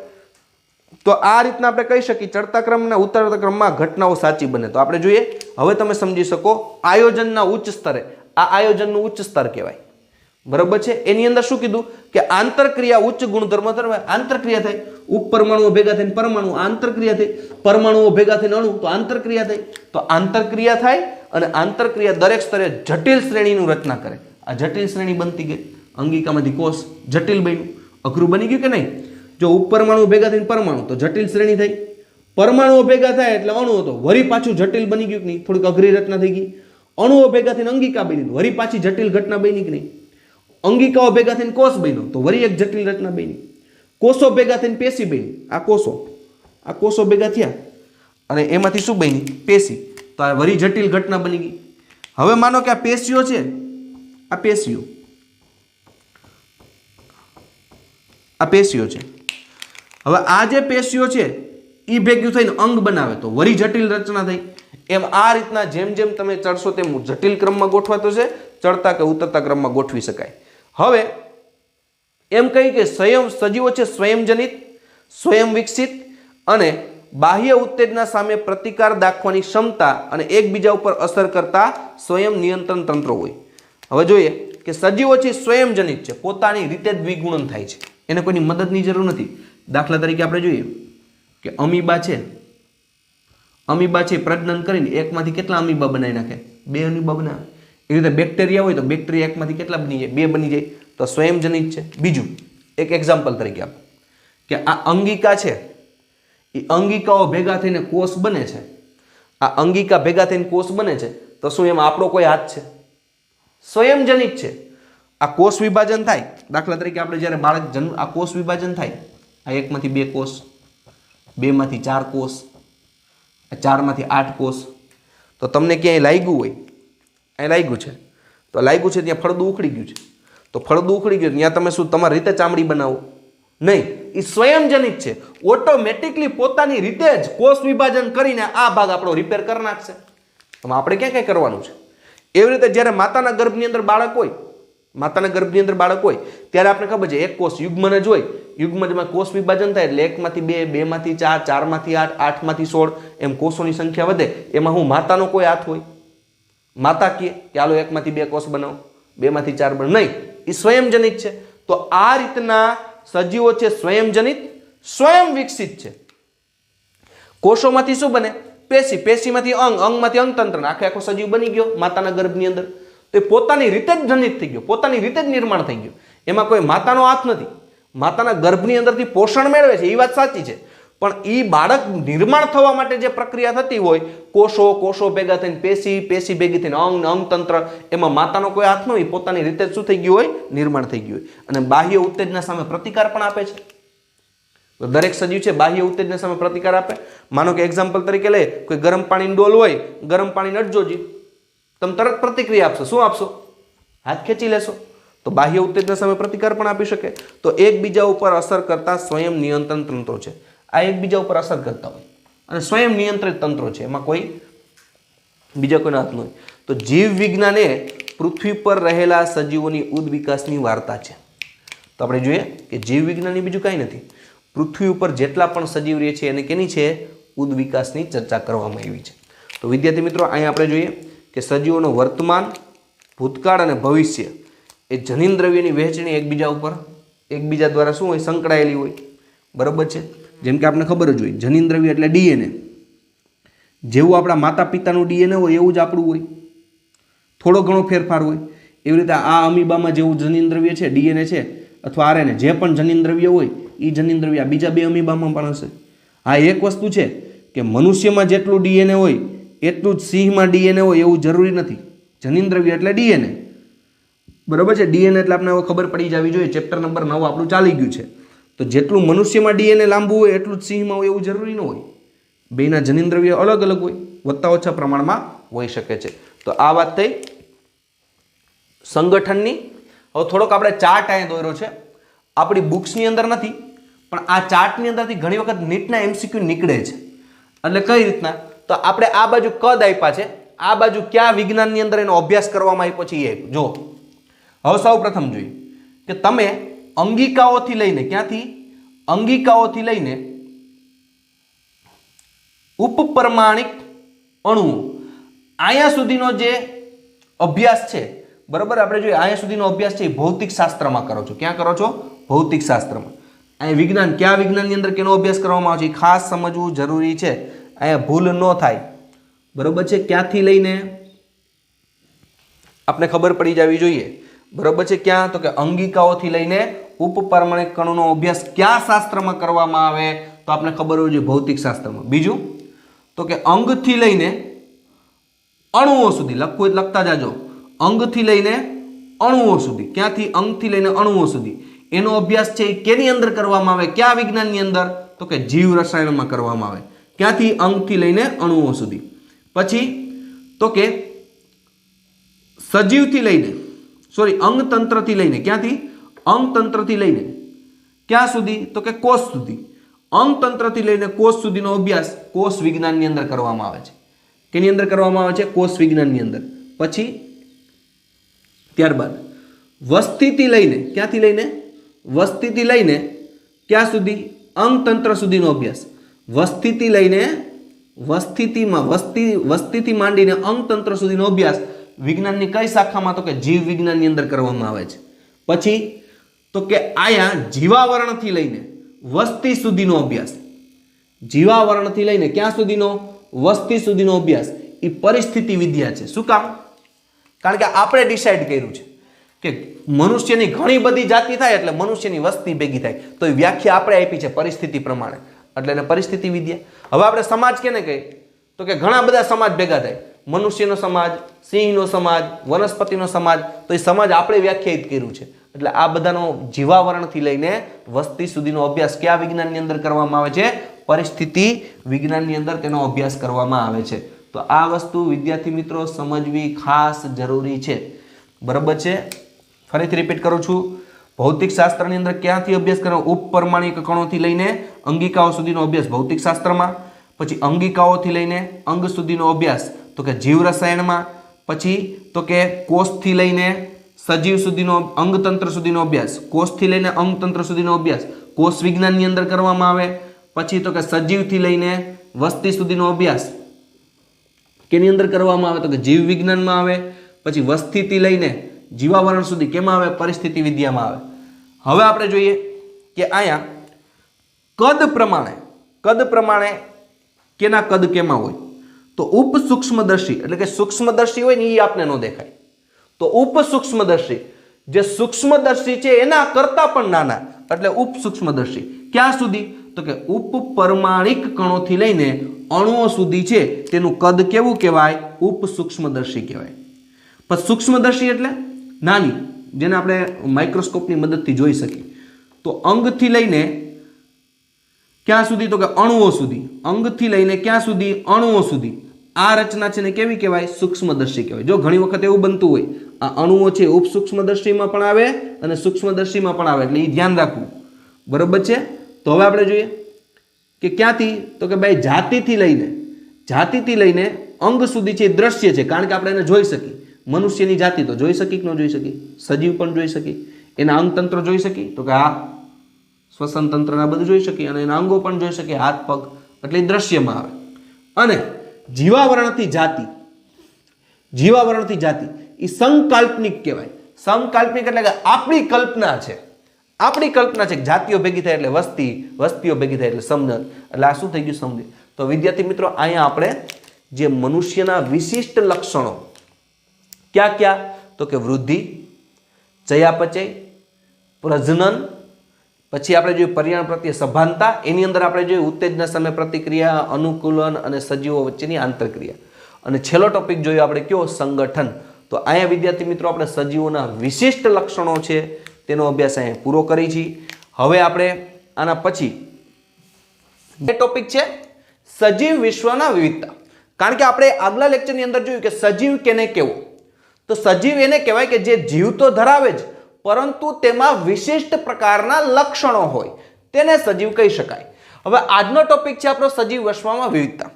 તો આ રીતના આપણે કહી શકીએ ચડતા ક્રમના ઉતરતા ક્રમમાં ઘટનાઓ સાચી બને। તો આપણે જોઈએ, હવે તમે સમજી શકો આયોજનના ઉચ્ચ સ્તરે, આ આયોજનનું ઉચ્ચ સ્તર કહેવાય, બરાબર છે। એની અંદર શું કીધું કે આંતરક્રિયા ઉચ્ચ ગુણધર્મ ધરાવે, આંતરક્રિયા થાય, ઉપપરમાણુઓ ભેગા થઈને પરમાણુ, આંતરક્રિયા થઈ, પરમાણુઓ ભેગા થઈને અણુ, તો આંતરક્રિયા થાય। તો આંતરક્રિયા થાય અને આંતરક્રિયા દરેક સ્તરે જટિલ શ્રેણીનું રચના કરે। આ જટિલ શ્રેણી બનતી ગઈ, અંગિકામાંથી કોષ જટિલ બન્યું, અઘરું બની ગયું કે નહીં? જો ઉપપરમાણુ ભેગા થઈને પરમાણુ તો જટિલ શ્રેણી થઈ, પરમાણુઓ ભેગા થાય એટલે અણુ હતો, વળી પાછું જટિલ બની ગયું કે નહીં? થોડીક અઘરી રચના થઈ ગઈ। અણુઓ ભેગા થઈને અંગિકા બની, વળી પાછી જટિલ ઘટના બની કે નહીં? અંગિકાઓ ભેગા થઈને કોષ બન્યો તો વળી એક જટિલ રચના બની। કોષો ભેગા થઈને પેશી બની, આ કોષો ભેગા થયા અને એમાંથી શું બની? પેશી। તો આ વળી જટિલ ઘટના બની ગઈ। હવે માનો કે આ પેશીઓ છે, આ પેશીઓ છે, હવે આ જે પેશીઓ છે એ ભેગું થઈને અંગ બનાવે તો વળી જટિલ રચના થઈ। એમ આ રીતના જેમ જેમ તમે ચડશો તેમ જટિલ ક્રમમાં ગોઠવાતો છે, ચડતા કે ઉતરતા ક્રમમાં ગોઠવી શકાય। હવે એમ કહી કે સજીવો છે સ્વયંજનિત, સ્વયં વિકસિત અને બાહ્ય ઉત્તેજના સામે પ્રતિકાર દાખવવાની ક્ષમતા અને એકબીજા ઉપર અસર કરતા સ્વયં નિયંત્રણ તંત્રો હોય। હવે જોઈએ કે સજીવો છે સ્વયંજનિત છે, પોતાની રીતે જ દ્વિગુણન થાય છે, એને કોઈની મદદની જરૂર નથી। દાખલા તરીકે આપણે જોઈએ કે અમીબા છે પ્રજનન કરીને એકમાંથી કેટલા અમીબા બનાવી નાખે? 2 અમીબા બનાવે। એવી રીતે બેક્ટેરિયા હોય તો બેક્ટેરિયા એકમાંથી કેટલા બની જાય? 2 બની જાય। તો સ્વયંજનિત છે। બીજું એક એક્ઝામ્પલ તરીકે આપો કે આ અંગિકા છે, એ અંગિકાઓ ભેગા થઈને કોષ બને છે। આ અંગિકા ભેગા થઈને કોષ બને છે તો શું એમાં આપણો કોઈ હાથ છે? સ્વયંજનિત છે। આ કોષ વિભાજન થાય, દાખલા તરીકે આપણે જ્યારે બાળક જન્મ, આ કોષ વિભાજન થાય, આ 1 માંથી 2 કોષ, 2 માંથી 4 કોષ, 4 માંથી 8 કોષ। તો તમને ક્યાંય લાગ્યું હોય, અહીં લાગ્યું છે તો લાગ્યું છે ત્યાં ફળદું ઉખડી ગયું છે, તો ફળદું ઉખડી ગયું ત્યાં તમે શું તમારી રીતે ચામડી બનાવો? નહીં, એ સ્વયંજનિત છે, ઓટોમેટિકલી પોતાની રીતે જ કોષ વિભાજન કરીને આ ભાગ આપણો રિપેર કરી નાખશે। તો આપણે ક્યાં ક્યાં કરવાનું છે? એવી રીતે જ્યારે માતાના ગર્ભની અંદર બાળક હોય, ત્યારે આપણે ખબર છે એક કોષ યુગ્મને જ હોય, યુગ્મમાં કોષ વિભાજન થાય એટલે 1 માંથી 2, 2 માંથી 4, 4 માંથી 8, 8 માંથી 16 એમ કોષોની સંખ્યા વધે। એમાં હું માતાનો કોઈ હાથ હોય? માતા કહે કે હાલો 1 માંથી 2 કોષ બનાવો, 2 માંથી 4 બનાવો, નહીં, એ સ્વયંજનિત છે। તો આ રીતના સજીવો છે સ્વયંજનિત, સ્વયં વિકસિત છે। કોષોમાંથી શું બને? પેશી, પેશીમાંથી અંગ, અંગમાંથી અંગતંત્ર, આખો સજીવ બની ગયો માતાના ગર્ભની અંદર। તો એ પોતાની રીતે જ જનિત થઈ ગયો, પોતાની રીતે જ નિર્માણ થઈ ગયું, એમાં કોઈ માતાનો હાથ નથી। માતાના ગર્ભની અંદરથી પોષણ મેળવે છે એ વાત સાચી છે, પણ એ બાળક નિર્માણ થવા માટે જે પ્રક્રિયા થતી હોય, કોષો ભેગા થઈને પેશી ભેગી થઈને અંગ, અંગતંત્ર, એમાં માતાનો કોઈ હાથ ન હોય, પોતાની રીતે જ શું થઈ ગયું હોય? નિર્માણ થઈ ગયું હોય। અને બાહ્ય ઉત્તેજના સામે પ્રતિકાર પણ આપે છે। તો દરેક સજીવ છે બાહ્ય ઉત્તેજના સામે પ્રતિકાર આપે। માનો કે એક્ઝામ્પલ તરીકે લે, કોઈ ગરમ પાણીની ડોલ હોય, ગરમ પાણી નડજોજી, તમે તરત પ્રતિક્રિયા આપશો, શું આપશો? હાથ ખેંચી લેશો। તો બાહ્ય ઉત્તેજના સામે પ્રતિકાર પણ આપી શકે। તો એકબીજા ઉપર અસર કરતા સ્વયં નિયંત્રણ તંત્રો છે, આ એકબીજા ઉપર અસર કરતા હોય અને સ્વયં નિયંત્રિત તંત્રો છે, એમાં કોઈ બીજા કોઈનો હાથ ન હોય। તો જીવ વિજ્ઞાન એ પૃથ્વી પર રહેલા સજીવોની ઉદ્વિકાસની વાર્તા છે। તો આપણે જોઈએ કે જીવ વિજ્ઞાન બીજું કાંઈ નથી, પૃથ્વી ઉપર જેટલા પણ સજીવ રહે છે એને કેની છે? ઉદ્વિકાસની ચર્ચા કરવામાં આવી છે। તો વિદ્યાર્થી મિત્રો, અહીંયા આપણે જોઈએ કે સજીવોનો વર્તમાન, ભૂતકાળ અને ભવિષ્ય એ જનીન દ્રવ્યની વહેંચણી એકબીજા દ્વારા શું હોય, સંકળાયેલી હોય, બરાબર છે. જેમ કે આપણે ખબર જ હોય, જનીન દ્રવ્ય એટલે ડીએનએ. જેવું આપણા માતા પિતાનું ડીએનએ હોય એવું જ આપણું હોય, થોડો ઘણો ફેરફાર હોય. એવી રીતે આ અમીબામાં જેવું જનીન દ્રવ્ય છે, ડીએનએ છે અથવા આરએનએ, જે પણ જનીન દ્રવ્ય હોય એ જનીન દ્રવ્ય આ બીજા 2 અમીબામાં પણ હશે. આ એક વસ્તુ છે કે મનુષ્યમાં જેટલું ડીએનએ હોય એટલું જ સિંહમાં ડીએનએ હોય એવું જરૂરી નથી. જનીન દ્રવ્ય એટલે ડીએનએ, બરાબર છે. ડીએનએ એટલે આપણે હવે ખબર પડી જવી જોઈએ. ચેપ્ટર નંબર 9 આપણું ચાલી ગયું છે. તો જેટલું મનુષ્યમાં ડીએનએ લાંબુ હોય એટલું જ સિંહમાં હોય એવું જરૂરી ન હોય. બેના જનીન દ્રવ્ય અલગ અલગ હોય, વધતા ઓછા પ્રમાણમાં હોઈ શકે છે. તો આ વાત થઈ સંગઠનની. હવે થોડોક આપણે ચાર્ટ અહીંયા દોર્યો છે, આપણી બુક્સની અંદર નથી, પણ આ ચાર્ટની અંદરથી ઘણી વખત નીટના એમસીક્યુ નીકળે છે. એટલે કઈ રીતના, તો આપણે આ બાજુ કદ આપ્યા છે, આ બાજુ કયા વિજ્ઞાનની અંદર એનો અભ્યાસ કરવામાં આવ્યો છે એ જો. હવે સૌ પ્રથમ જોઈએ કે તમે અંગિકાઓથી લઈને, ક્યાંથી, અંગિકાઓથી લઈને ઉપપરમાણિક અણુઓ, અહીંયા સુધીનો જે અભ્યાસ છે, બરાબર, આપણે જોઈએ અહીંયા સુધીનો અભ્યાસ છે એ ભૌતિક શાસ્ત્રમાં કરો છો. ક્યાં કરો છો? ભૌતિક શાસ્ત્રમાં. અહીંયા વિજ્ઞાન, કયા વિજ્ઞાનની અંદર કેનો અભ્યાસ કરવામાં આવે છે એ ખાસ સમજવું જરૂરી છે. અહીંયા ભૂલ ન થાય, બરાબર છે. ક્યાંથી લઈને આપણે ખબર પડી જવી જોઈએ, બરાબર છે. ક્યાં? તો કે અંગિકાઓથી લઈને ઉપપરમાણિક કણોનો અભ્યાસ કયા શાસ્ત્રમાં કરવામાં આવે? તો આપણે ખબર હોવી જોઈએ ભૌતિક શાસ્ત્રમાં. બીજું તો કે અંગથી લઈને અણુઓ સુધી, લખવું એટલે લખતા જાજો, અંગથી લઈને અણુઓ સુધી. ક્યાંથી? અંગથી લઈને અણુઓ સુધી એનો અભ્યાસ છે એ કેની અંદર કરવામાં આવે? કયા વિજ્ઞાનની અંદર? તો કે જીવ રસાયણમાં કરવામાં આવે. ક્યાંથી? અંગથી લઈને અણુઓ સુધી. પછી તો કે સજીવથી લઈને, અંગતંત્રથી લઈને, ક્યાંથી? અંગતંત્રથી લઈને ક્યાં સુધી? તો કે કોષ સુધી. અંગતંત્રથી લઈને કોષ સુધીનો અભ્યાસ કોષ વિજ્ઞાનની અંદર કરવામાં આવે છે. કેની અંદર કરવામાં આવે છે? કોષ વિજ્ઞાનની અંદર. પછી ત્યારબાદ વસ્તીથી લઈને, ક્યાંથી લઈને? વસ્તીથી લઈને ક્યાં સુધી? અંગતંત્ર સુધીનો અભ્યાસ. વસ્તીથી લઈને વસ્તીથી માંડીને અંગતંત્ર સુધીનો અભ્યાસ વિજ્ઞાનની કઈ શાખામાં? તો કે જીવ વિજ્ઞાનની અંદર કરવામાં આવે છે. પછી તો કે આયા જીવાવરણથી લઈને વસ્તી સુધીનો અભ્યાસ, જીવાવરણથી લઈને ક્યાં સુધીનો? વસ્તી સુધીનો અભ્યાસ એ પરિસ્થિતિ વિદ્યા છે. શું કામ? કારણ કે આપણે ડિસાઈડ કર્યું છે કે મનુષ્યની ઘણી બધી જાતિ થાય એટલે મનુષ્યની વસ્તી ભેગી થાય, તો એ વ્યાખ્યા આપણે આપી છે પરિસ્થિતિ પ્રમાણે, એટલે એને પરિસ્થિતિ વિદ્યા. હવે આપણે સમાજ કેને કહીએ? તો કે ઘણા બધા સમાજ ભેગા થાય, મનુષ્યનો સમાજ, સિંહનો સમાજ, વનસ્પતિનો સમાજ, તો એ સમાજ આપણે વ્યાખ્યાયિત કર્યું છે. એટલે આ બધાનો જીવાવરણથી લઈને વસ્તી સુધીનો અભ્યાસ કયા વિજ્ઞાનની અંદર કરવામાં આવે છે? પરિસ્થિતિ વિજ્ઞાનની અંદર તેનો અભ્યાસ કરવામાં આવે છે. તો આ વસ્તુ વિદ્યાર્થી મિત્રો સમજવી ખાસ જરૂરી છે, બરાબર છે. ફરીથી રિપીટ કરું છું, ભૌતિક શાસ્ત્રની અંદર ક્યાંથી અભ્યાસ કરવો? ઉપપરમાણિક કણોથી લઈને અંગિકાઓ સુધીનો અભ્યાસ ભૌતિક શાસ્ત્રમાં. પછી અંગિકાઓથી લઈને અંગ સુધીનો અભ્યાસ તો કે જીવ રસાયણમાં. પછી તો કે કોષથી લઈને સજીવ સુધીનો, અંગતંત્ર સુધીનો અભ્યાસ, કોષથી લઈને અંગતંત્ર સુધીનો અભ્યાસ કોષ વિજ્ઞાનની અંદર કરવામાં આવે. પછી તો કે સજીવથી લઈને વસ્તી સુધીનો અભ્યાસ કેની અંદર કરવામાં આવે? તો કે જીવ વિજ્ઞાનમાં આવે. પછી વસ્તીથી લઈને જીવાવરણ સુધી કેમાં આવે? પરિસ્થિતિ વિદ્યામાં આવે. હવે આપણે જોઈએ કે અહીંયા કદ પ્રમાણે કેના કદ કેમાં હોય? તો ઉપ સૂક્ષ્મદર્શી એટલે કે સૂક્ષ્મદર્શી હોય ને એ આપને ન દેખાય, તો ઉપ સૂક્ષ્મદર્શી, જે સૂક્ષ્મદર્શી છે એના કરતા પણ નાના એટલે ઉપ સૂક્ષ્મદર્શી. ક્યાં સુધી? તો કે ઉપપરમાણિક કણોથી લઈને અણુઓ સુધી છે તેનું કદ કેવું કહેવાય? ઉપ સૂક્ષ્મદર્શી કહેવાય. પણ સૂક્ષ્મદર્શી એટલે નાની, જેને આપણે માઇક્રોસ્કોપની મદદથી જોઈ શકીએ. તો અંગથી લઈને ક્યાં સુધી? તો કે અણુઓ સુધી. અંગથી લઈને ક્યાં સુધી? અણુઓ સુધી. આ રચના છે ને કેવી કહેવાય? સૂક્ષ્મદર્શી કહેવાય. જો ઘણી વખત એવું બનતું હોય, આ અણુઓ છે ઉપ સૂક્ષ્મદર્શીમાં પણ આવે અને સૂક્ષ્મદર્શીમાં પણ આવે, એટલે એ ધ્યાન રાખવું, બરોબર છે. તો હવે આપણે જોઈએ કે ક્યાંથી? તો કે ભાઈ જાતિથી લઈને અંગ સુધી છે એ દ્રશ્ય છે, કારણ કે આપણે એને જોઈ શકીએ. મનુષ્યની જાતિ તો જોઈ શકી કે ન જોઈ શકી? સજીવ પણ જોઈ શકી. એના અંગતંત્ર જોઈ શકી? તો કે હા, શ્વસન તંત્રના બધું જોઈ શકીએ, અને એના અંગો પણ જોઈ શકીએ, હાથ પગ, એટલે એ દ્રશ્યમાં આવે. અને જીવાવરણથી જાતિ એ સંકલ્પનિક કહેવાય. સમકાલ્પનિક એટલે કે આપણી કલ્પના છે, આપણી કલ્પના છે કે જાતિઓ ભેગી થાય એટલે વસ્તી, વસ્તીઓ ભેગી થાય એટલે સમજણ. એટલે આ શું થઈ ગયું? સમજણ. તો વિદ્યાર્થી મિત્રો અહીંયા આપણે જે મનુષ્યના વિશિષ્ટ લક્ષણો ક્યાં ક્યાં, તો કે વૃદ્ધિ, ચયાપચય, પ્રજનન, પછી આપણે જોઈએ પર્યાવરણ પ્રત્યે સભાનતા, એની અંદર આપણે જોઈએ ઉત્તેજના સામે પ્રતિક્રિયા, અનુકૂલન અને સજીવો વચ્ચેની આંતરક્રિયા, અને છેલ્લો ટોપિક જોયો આપણે કયો? સંગઠન. તો અહીંયા વિદ્યાર્થી મિત્રો આપણે સજીવોના વિશિષ્ટ લક્ષણો છે તેનો અભ્યાસ અહીંયા પૂરો કરી છે. હવે આપણે આના પછી બે ટોપિક છે સજીવ વિશ્વના વિવિધતા. કારણ કે આપણે આગલા લેક્ચરની અંદર જોયું કે સજીવ કેને કેવો, તો સજીવ એને કહેવાય કે જે જીવ તો ધરાવે જ પરંતુ તેમાં વિશિષ્ટ પ્રકારના લક્ષણો હોય તેને સજીવ કહી શકાય. હવે આજનો ટોપિક છે આપણો સજીવ વિશ્વમાં વિવિધતા.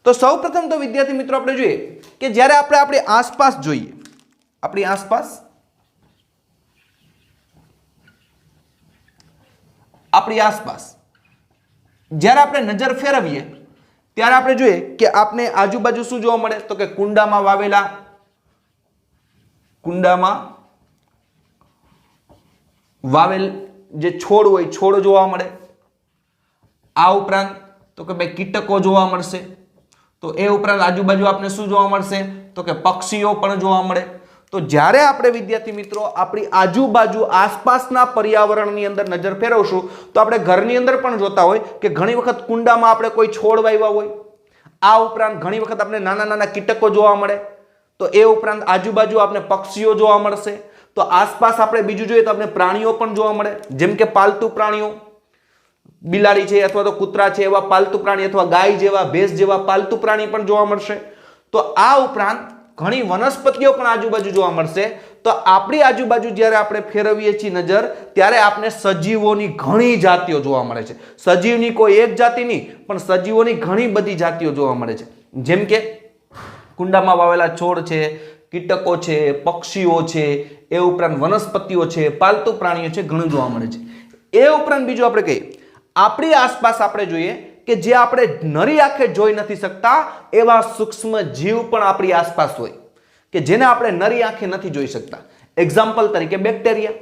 તો સૌપ્રથમ તો વિદ્યાર્થી મિત્રો આપણે જોઈએ કે જ્યારે આપણે આપણી આસપાસ જોઈએ, આપણી આસપાસ, આપણી આસપાસ જ્યારે આપણે નજર ફેરવીએ ત્યારે આપણે જોઈએ કે આપને આજુબાજુ શું જોવા મળે? તો કે કુંડામાં વાવેલા, કુંડામાં વાવેલ જે છોડ હોય છોડ જોવા મળે. આ ઉપરાંત તો કે ભાઈ કીટકો જોવા મળશે. તો એ ઉપરાંત આજુબાજુ આપણે શું જોવા મળશે? તો કે પક્ષીઓ પણ જોવા મળે. તો જ્યારે આપણે વિદ્યાર્થી મિત્રો આપણી આજુબાજુ આસપાસના પર્યાવરણની અંદર નજર ફેરવશું તો આપણે ઘરની અંદર પણ જોતા હોય કે ઘણી વખત કુંડામાં આપણે કોઈ છોડ વાવ્યા હોય. આ ઉપરાંત ઘણી વખત આપણે નાના નાના કીટકો જોવા મળે. તો એ ઉપરાંત આજુબાજુ આપણે પક્ષીઓ જોવા મળશે. તો આસપાસ આપણે બીજું જોઈએ તો આપણે પ્રાણીઓ પણ જોવા મળે, જેમ કે પાલતુ પ્રાણીઓ, બિલાડી છે અથવા તો કૂતરા છે એવા પાલતુ પ્રાણી, અથવા ગાય જેવા, ભેંસ જેવા પાલતુ પ્રાણી પણ જોવા મળશે. તો આ ઉપરાંત ઘણી વનસ્પતિઓ પણ આજુબાજુ જોવા મળશે. તો આપણી આજુબાજુ જ્યારે આપણે ફેરવીએ છીએ નજર ત્યારે આપણે સજીવોની ઘણી જાતિઓ જોવા મળે છે. સજીવની કોઈ એક જાતિ નહીં પણ સજીવોની ઘણી બધી જાતિઓ જોવા મળે છે. જેમ કે કુંડામાં વાવેલા છોડ છે, કીટકો છે, પક્ષીઓ છે, એ ઉપરાંત વનસ્પતિઓ છે, પાલતુ પ્રાણીઓ છે, ઘણું જોવા મળે છે. એ ઉપરાંત બીજું આપણે કહીએ આપણી આસપાસ આપણે જોઈએ કે જે આપણે નરી આંખે જોઈ નથી શકતા એવા સૂક્ષ્મ જીવ પણ આપણી આસપાસ હોય કે જેને આપણે નરી આંખે નથી જોઈ શકતા. એક્ઝામ્પલ તરીકે બેક્ટેરિયા,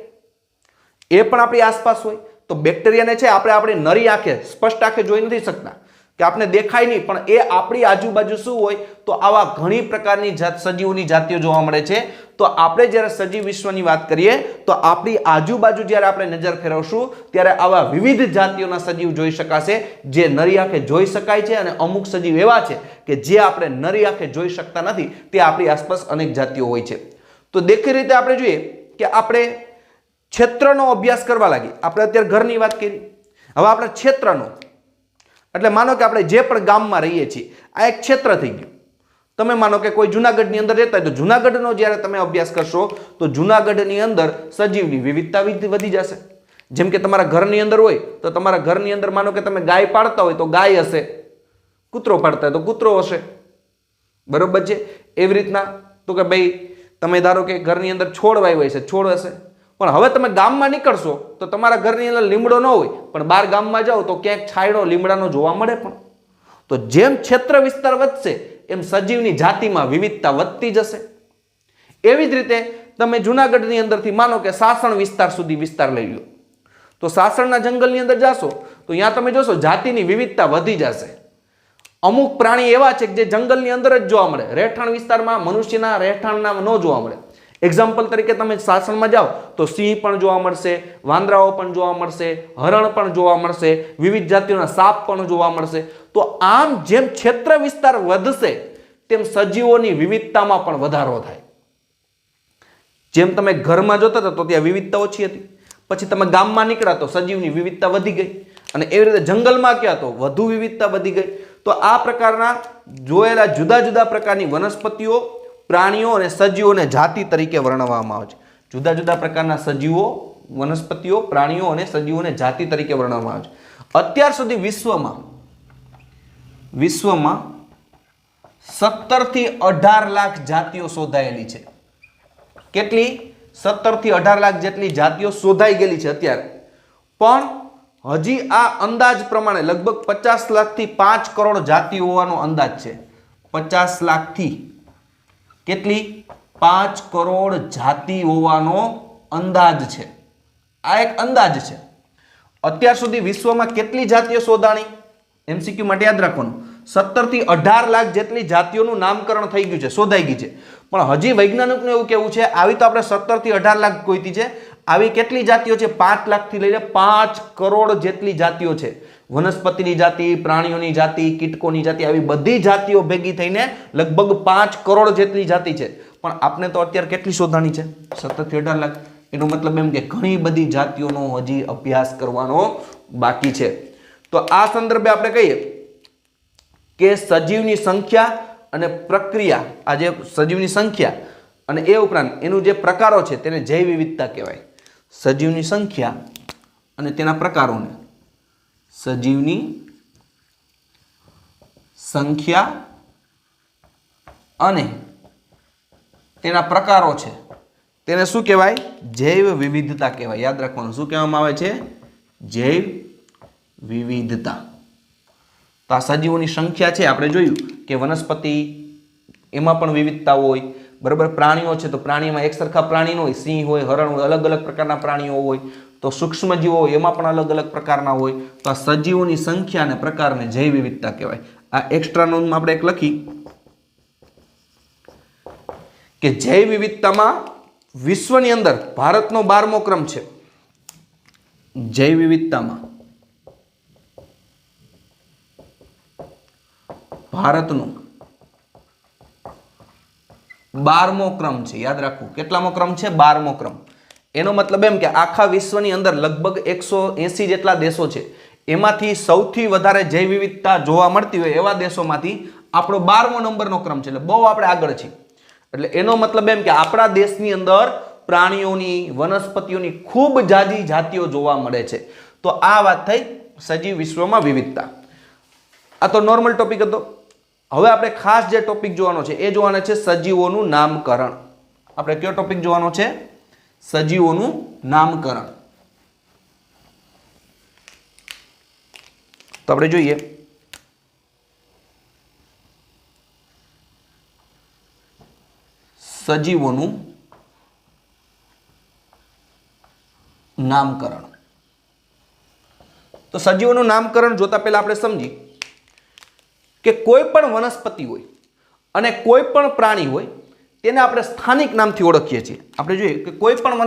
એ પણ આપણી આસપાસ હોય. તો બેક્ટેરિયાને છે આપણે આપણી નરી આંખે સ્પષ્ટ આંખે જોઈ નથી શકતા કે આપણે દેખાય નહીં, પણ એ આપણી આજુબાજુ શું હોય? તો આવા ઘણી પ્રકારની સજીવોની જાતિઓ જોવા મળે છે. તો આપણે જ્યારે સજીવ વિશ્વની વાત કરીએ તો આપણી આજુબાજુ જ્યારે આપણે નજર ફેરવશું ત્યારે આવા વિવિધ જાતિઓના સજીવ જોઈ શકાશે જે નરી આંખે જોઈ શકાય છે, અને અમુક સજીવ એવા છે કે જે આપણે નરી આંખે જોઈ શકતા નથી, તે આપણી આસપાસ અનેક જાતિઓ હોય છે. તો દેખીતી રીતે આપણે જોઈએ કે આપણે ક્ષેત્રનો અભ્યાસ કરવા લાગી. આપણે અત્યારે ઘરની વાત કરી, હવે આપણે ક્ષેત્રનો એટલે માનો કે આપણે જે પણ ગામમાં રહીએ છીએ આ એક ક્ષેત્ર થઈ ગયું. તમે માનો કે કોઈ જુનાગઢની અંદર રહેતા હોય તો જુનાગઢનો જ્યારે તમે અભ્યાસ કરશો તો જુનાગઢની અંદર સજીવની વિવિધતા વધી જશે. જેમ કે તમારા ઘરની અંદર હોય તો તમારા ઘરની અંદર માનો કે તમે ગાય પાળતા હોય તો ગાય હશે, કૂતરો પાળતા હોય તો કૂતરો હશે, બરોબર છે. એવી રીતના તો કે ભાઈ તમે ધારો કે ઘરની અંદર છોડ વાવ્યા છે, છોડ હશે. પણ હવે તમે ગામમાં નીકળશો તો તમારા ઘરની અંદર લીમડો ન હોય, પણ બહાર ગામમાં જાઓ તો ક્યાંક છાંયડો લીમડાનો જોવા મળે. પણ તો જેમ ક્ષેત્ર વિસ્તાર વધશે એમ સજીવની જાતિમાં વિવિધતા વધતી જશે. એવી જ રીતે તમે જુનાગઢની અંદરથી માનો કે સાસણ વિસ્તાર સુધી વિસ્તાર લઈ લો તો સાસણના જંગલની અંદર જાશો તો ત્યાં તમે જોશો જાતિની વિવિધતા વધી જશે. અમુક પ્રાણી એવા છે કે જે જંગલની અંદર જ જોવા મળે, રહેઠાણ વિસ્તારમાં મનુષ્યના રહેઠાણના ન જોવા મળે. એક્ઝામ્પલ તરીકે તમે સાસણમાં જાઓ તો સિંહ પણ જોવા મળશે, વાંદરાઓ પણ જોવા મળશે, હરણ પણ જોવા મળશે, વિવિધ જાતિઓના સાપ પણ જોવા મળશે. તો આમ જેમ ક્ષેત્ર વિસ્તાર વધશે તેમ સજીવોની વિવિધતામાં પણ વધારો થાય. જેમ તમે ઘરમાં જોતા હતા તો ત્યાં વિવિધતા ઓછી હતી, પછી તમે ગામમાં નીકળ્યા તો સજીવની વિવિધતા વધી ગઈ, અને એવી રીતે જંગલમાં ગયા તો વધુ વિવિધતા વધી ગઈ. તો આ પ્રકારના જોયેલા જુદા જુદા પ્રકારની વનસ્પતિઓ, પ્રાણીઓ અને સજીવોને જાતિ તરીકે વર્ણવવામાં આવે છે. જુદા જુદા પ્રકારના સજીવો, વનસ્પતિઓ, પ્રાણીઓ અને સજીવોને જાતિ તરીકે વર્ણવવામાં આવે છે. અત્યાર સુધી વિશ્વમાં 17 થી 18 લાખ જાતિઓ શોધાયેલી છે. કેટલી? 17 થી 18 લાખ જેટલી જાતિઓ શોધાઈ ગયેલી છે અત્યારે. પણ હજી આ અંદાજ પ્રમાણે લગભગ 50 લાખથી 5 કરોડ જાતિઓ હોવાનો અંદાજ છે. 50 લાખથી કેટલી? 5 કરોડ જાતિ હોવાનો અંદાજ છે. આ એક અંદાજ છે. અત્યાર સુધી વિશ્વમાં કેટલી જાતિઓ શોધાણી? એમસીક્યુ માટે યાદ રાખવાનું, 17 થી 18 લાખ જેટલી જાતિઓનું નામકરણ થઈ ગયું છે, શોધાઈ ગઈ છે. પણ હજી વૈજ્ઞાનિકનું એવું કેવું છે આવી તો આપણે 17 થી 18 લાખ ગોતી છે, આવી કેટલી જાતિઓ છે? 5 લાખ થી લઈને 5 કરોડ જેટલી જાતિઓ છે. વનસ્પતિની જાતિ, પ્રાણીઓની જાતિ, કીટકોની જાતિ, આવી બધી જાતિઓ ભેગી થઈને લગભગ 5 કરોડ જેટલી જાતિ છે. પણ આપણે તો અત્યારે કેટલી શોધાણી છે? 17 થી 18 લાખ. એનો મતલબ એમ કે ઘણી બધી જાતિઓનો હજી અભ્યાસ કરવાનો બાકી છે. તો આ સંદર્ભે આપણે કહીએ કે સજીવની સંખ્યા અને પ્રક્રિયા, આ જે સજીવની સંખ્યા અને એ ઉપરાંત એનું જે પ્રકારો છે તેને જૈવ વિવિધતા કહેવાય. સજીવની સંખ્યા અને તેના પ્રકારોને સજીવની સંખ્યા અને તેના પ્રકારો છે તેને શું કહેવાય? જૈવ વિવિધતા કહેવાય. યાદ રાખવાનું, શું કહેવામાં આવે છે? જૈવ વિવિધતા. તો આ સજીવોની સંખ્યા છે, આપણે જોયું કે વનસ્પતિ એમાં પણ વિવિધતા હોય, બરાબર. પ્રાણીઓ છે તો પ્રાણીમાં એક સરખા પ્રાણી ન હોય, સિંહ હોય, હરણ હોય, અલગ અલગ પ્રકારના પ્રાણીઓ હોય. તો સૂક્ષ્મજીવો હોય એમાં પણ અલગ અલગ પ્રકારના હોય. તો આ સજીવોની સંખ્યા અને પ્રકારને જૈવ વિવિધતા કહેવાય. આ એક્સ્ટ્રા નોંધમાં આપણે એક લખી કે જૈવ વિવિધતામાં વિશ્વની અંદર ભારતનો 12મો ક્રમ છે. જૈવ વિવિધતામાં ભારતનો 12મો ક્રમ છે. યાદ રાખવું, કેટલામો ક્રમ છે? 12મો ક્રમ. એનો મતલબ એમ કે આખા વિશ્વની અંદર લગભગ 180 જેટલા દેશો છે, એમાંથી સૌથી વધારે જૈવ વિવિધતા જોવા મળતી હોય એવા દેશોમાંથી આપણો 12મો નંબરનો ક્રમ છે. એટલે બહુ આપણે આગળ છીએ. એટલે એનો મતલબ એમ કે આપણા દેશની અંદર પ્રાણીઓની, વનસ્પતિઓની ખૂબ જાજી જાતિઓ જોવા મળે છે. તો આ વાત થઈ સજીવ વિશ્વમાં વિવિધતા. આ તો નોર્મલ ટોપિક હતો. હવે આપણે ખાસ જે ટોપિક જોવાનો છે એ જોવાનો છે સજીવોનું નામકરણ. આપણે કયો ટોપિક જોવાનો છે? સજીવોનું નામકરણ. તો આપણે જોઈએ સજીવોનું નામકરણ. તો સજીવોનું નામકરણ જોતા પહેલા આપણે સમજી કે કોઈ પણ વનસ્પતિ હોય અને કોઈ પણ પ્રાણી હોય તેને આપણે સ્થાનિક નામથી ઓળખીએ છીએ. આપણે જોઈએ કે કોઈ પણ